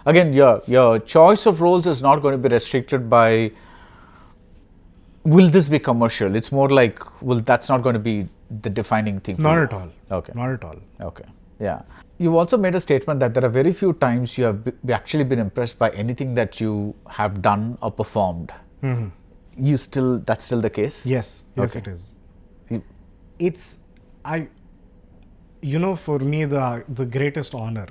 again, your choice of roles is not going to be restricted by, will this be commercial? It's more like, that's not going to be the defining thing for you. Not at all. Okay. Not at all. Okay. Yeah. You've also made a statement that there are very few times you have actually been impressed by anything that you have done or performed. Mm-hmm. That's still the case? Yes. Yes, Okay. it is. For me, the greatest honor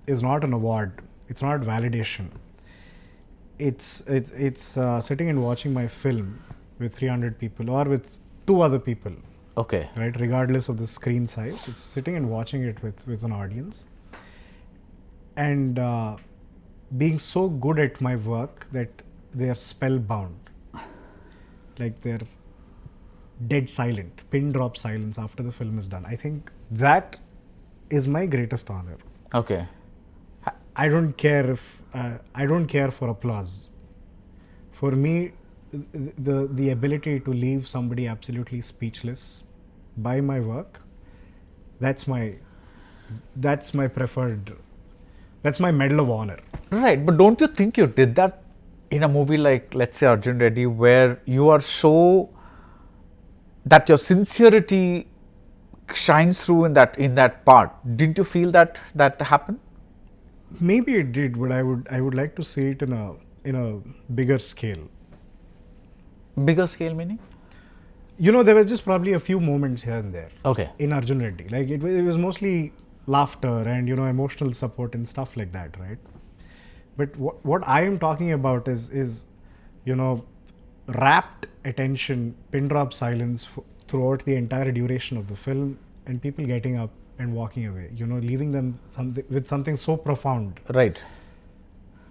is not an award. It's not validation. It's sitting and watching my film with 300 people or with 2 other people. Okay. Right, regardless of the screen size, it's sitting and watching it with an audience, and being so good at my work that they are spellbound, like they're dead silent, pin drop silence after the film is done. I think that is my greatest honor. Okay. I don't care for applause. For me, the ability to leave somebody absolutely speechless by my work, that's my preferred, that's my medal of honor. Right, but don't you think you did that in a movie like, let's say, Arjun Reddy, where you are so that your sincerity shines through in that part. Didn't you feel that happened? Maybe it did, but I would like to see it in a bigger scale. Bigger scale meaning? There were just probably a few moments here and there. Okay. In Arjun Reddy, like it was mostly laughter and emotional support and stuff like that, right? But what I am talking about is rapt attention, pin drop silence throughout the entire duration of the film, and people getting up and walking away. Leaving them with something so profound. Right.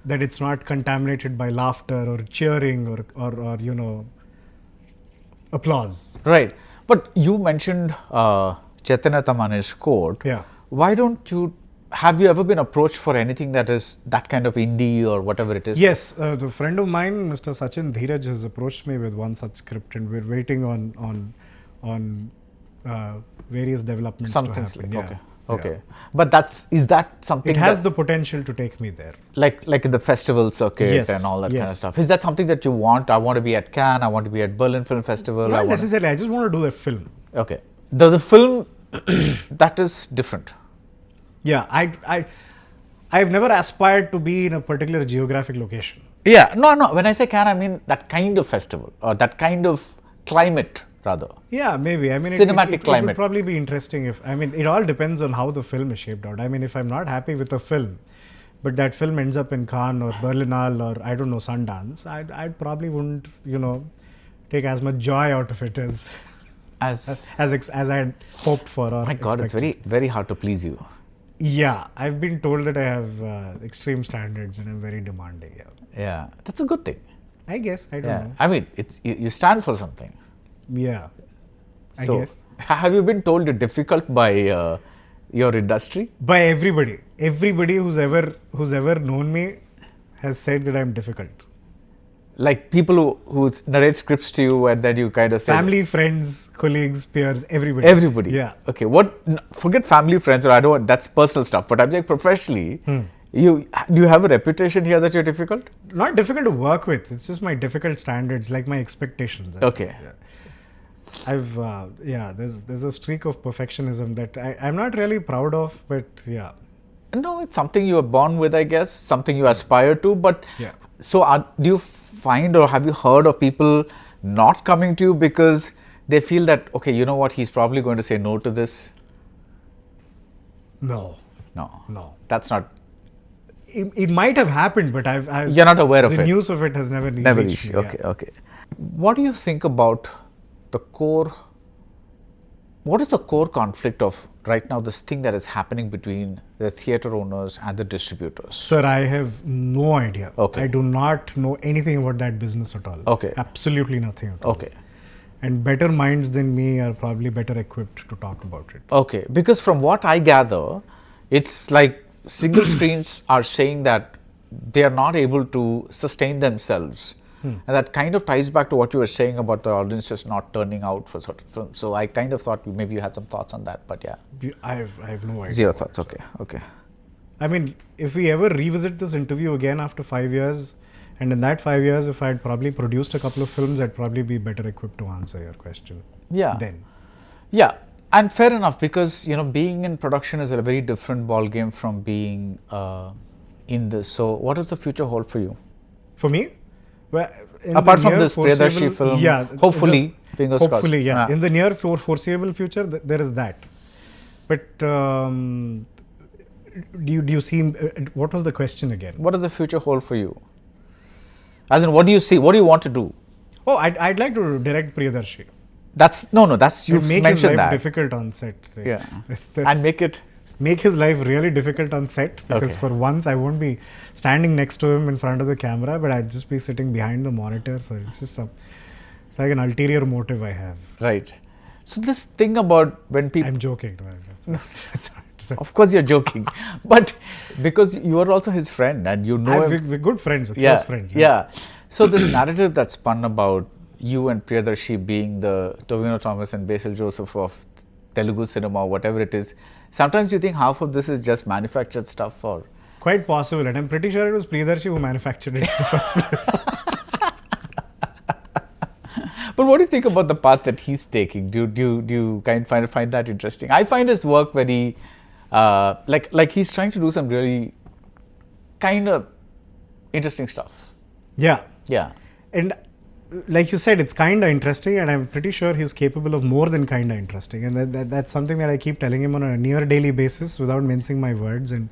That it's not contaminated by laughter or cheering or applause. Right. But you mentioned Chaitanya Tamane's quote. Yeah. Why don't you, have you ever been approached for anything that is that kind of indie or whatever it is? Yes. The friend of mine, Mr. Sachin Dheeraj, has approached me with one such script, and we're waiting on various developments Some to things happen. like, Yeah. okay. Yeah. But is that something It has that, the potential to take me there. like in the festival circuit Yes, and all that kind of yes. stuff? Is that something that you want? I want to be at Cannes, I want to be at Berlin Film Festival. Not necessarily. I just want to do a film. Okay. The film that is different. Yeah. I've never aspired to be in a particular geographic location. Yeah, no. When I say Cannes, I mean that kind of festival or that kind of climate, rather. Yeah, maybe. I mean, Cinematic it climate. would probably be interesting if, it all depends on how the film is shaped out. If I'm not happy with the film, but that film ends up in Cannes or Berlinale or I don't know, Sundance, I probably wouldn't, take as much joy out of it as I had hoped for. Or My God, it's expected. very, very hard to please you. Yeah, I've been told that I have extreme standards and I'm very demanding. Yeah, Yeah, that's a good thing. I guess. I don't Yeah, know. I mean, it's you stand for something. Yeah, I So, guess. have you been told you're difficult by your industry? By everybody. Everybody who's ever known me has said that I'm difficult. Like people who narrate scripts to you and then you kind of say Family, friends, colleagues, peers, everybody. everybody. Yeah. Okay. Forget family, friends, or I don't. That's personal stuff. But I'm saying professionally, do you have a reputation here that you're difficult? Not difficult to work with. It's just my difficult standards, like my expectations. Okay. Yeah. There's a streak of perfectionism that I'm not really proud of, but yeah. No, it's something you are born with, I guess. Something you aspire to. But Yeah. so, do you find or have you heard of people not coming to you because they feel that, okay, you know what, he's probably going to say no to this? No. No. That's not. It might have happened, but I've You're not aware of the it. news of it has never Never reached reached. me. Okay, okay. What do you think about the core? What is the core conflict of right now, this thing that is happening between the theatre owners and the distributors? Sir, I have no idea. Okay. I do not know anything about that business at all. Okay. Absolutely nothing at all. Okay. And better minds than me are probably better equipped to talk about it. Okay, because from what I gather, it's like single screens are saying that they are not able to sustain themselves. And that kind of ties back to what you were saying about the audiences not turning out for certain films. So I kind of thought maybe you had some thoughts on that, but yeah. I have no idea. Zero thoughts, okay, okay. If we ever revisit this interview again after 5 years, and in that 5 years, if I had probably produced a couple of films, I'd probably be better equipped to answer your question. Yeah. Then. Yeah, and fair enough, because being in production is a very different ball game from being in this. So what does the future hold for you? For me? Well, Apart from this Priyadarshi film, hopefully, fingers crossed. Hopefully, yeah. Yeah. In the near foreseeable future, there is that. But do you see? What was the question again? What does the future hold for you? As in, what do you see? What do you want to do? Oh, I'd like to direct Priyadarshi. That's you've make his mentioned life that. difficult on set. Right? Yeah, That's- and make his life really difficult on set, because Okay. for once I won't be standing next to him in front of the camera, but I'd just be sitting behind the monitor. So it's just it's like an ulterior motive I have. right. So this thing about when people, I'm joking. of course you're joking, but because you are also his friend and you know him. We're good friends, we're Yeah, close friends. yeah. So this narrative that's spun about you and Priyadarshi being the Tovino Thomas and Basil Joseph of Telugu cinema, whatever it is, sometimes you think half of this is just manufactured stuff, or quite possible, and I'm pretty sure it was Priyadarshi who manufactured it in the first place. But what do you think about the path that he's taking? Do you kind of find that interesting? I find his work very like he's trying to do some really kind of interesting stuff. Yeah. Yeah. And like you said, it's kind of interesting, and I'm pretty sure he's capable of more than kind of interesting. And that's something that I keep telling him on a near daily basis without mincing my words. And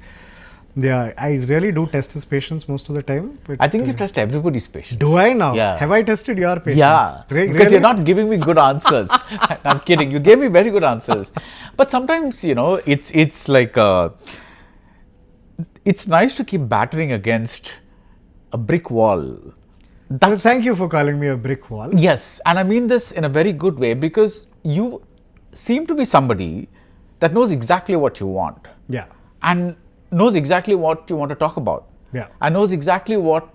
yeah, I really do test his patience most of the time. But, I think you test everybody's patience. do I now? Yeah. Have I tested your patience? Yeah, because Really? you're not giving me good answers. I'm kidding. You gave me very good answers, but sometimes it's like it's nice to keep battering against a brick wall. Well, thank you for calling me a brick wall. Yes, and I mean this in a very good way because you seem to be somebody that knows exactly what you want Yeah. and knows exactly what you want to talk about. Yeah. And knows exactly what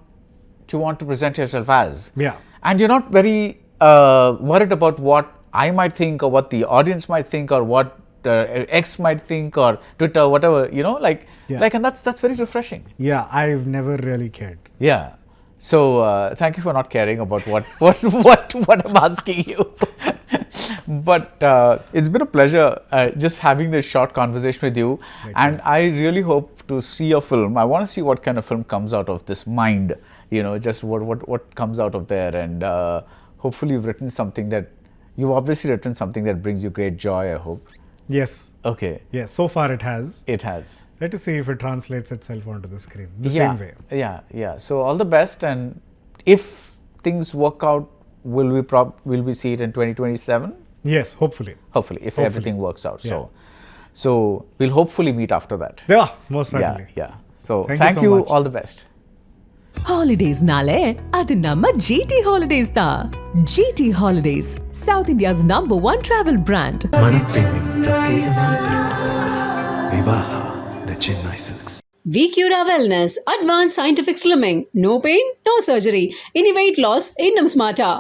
you want to present yourself as. Yeah. And you're not very worried about what I might think or what the audience might think or what X might think or Twitter, whatever, and that's very refreshing. Yeah, I've never really cared. Yeah. So thank you for not caring about what I'm asking you. But it's been a pleasure just having this short conversation with you. Likewise. And I really hope to see your film. I want to see what kind of film comes out of this mind, just what comes out of there. And hopefully you've obviously written something that brings you great joy, I hope. Yes. Okay. Yes, so far it has. It has. Let us see if it translates itself onto the screen the Yeah. same way. Yeah. So all the best, and if things work out, will we see it in 2027? Yes, hopefully. Hopefully, if everything works out. Yeah. So we'll hopefully meet after that. Yeah, most certainly. Yeah. So Thank you so much. all the best. Holidays nale, adu namma GT Holidays da. GT Holidays, South India's #1 travel brand. மணப்பெண்ணின் பிரத்யேகமான திருமணம் Vivaha the Chennai silks. VCura Wellness, Advanced Scientific Slimming. No pain, no surgery. Any weight loss, இன்னும் smarter.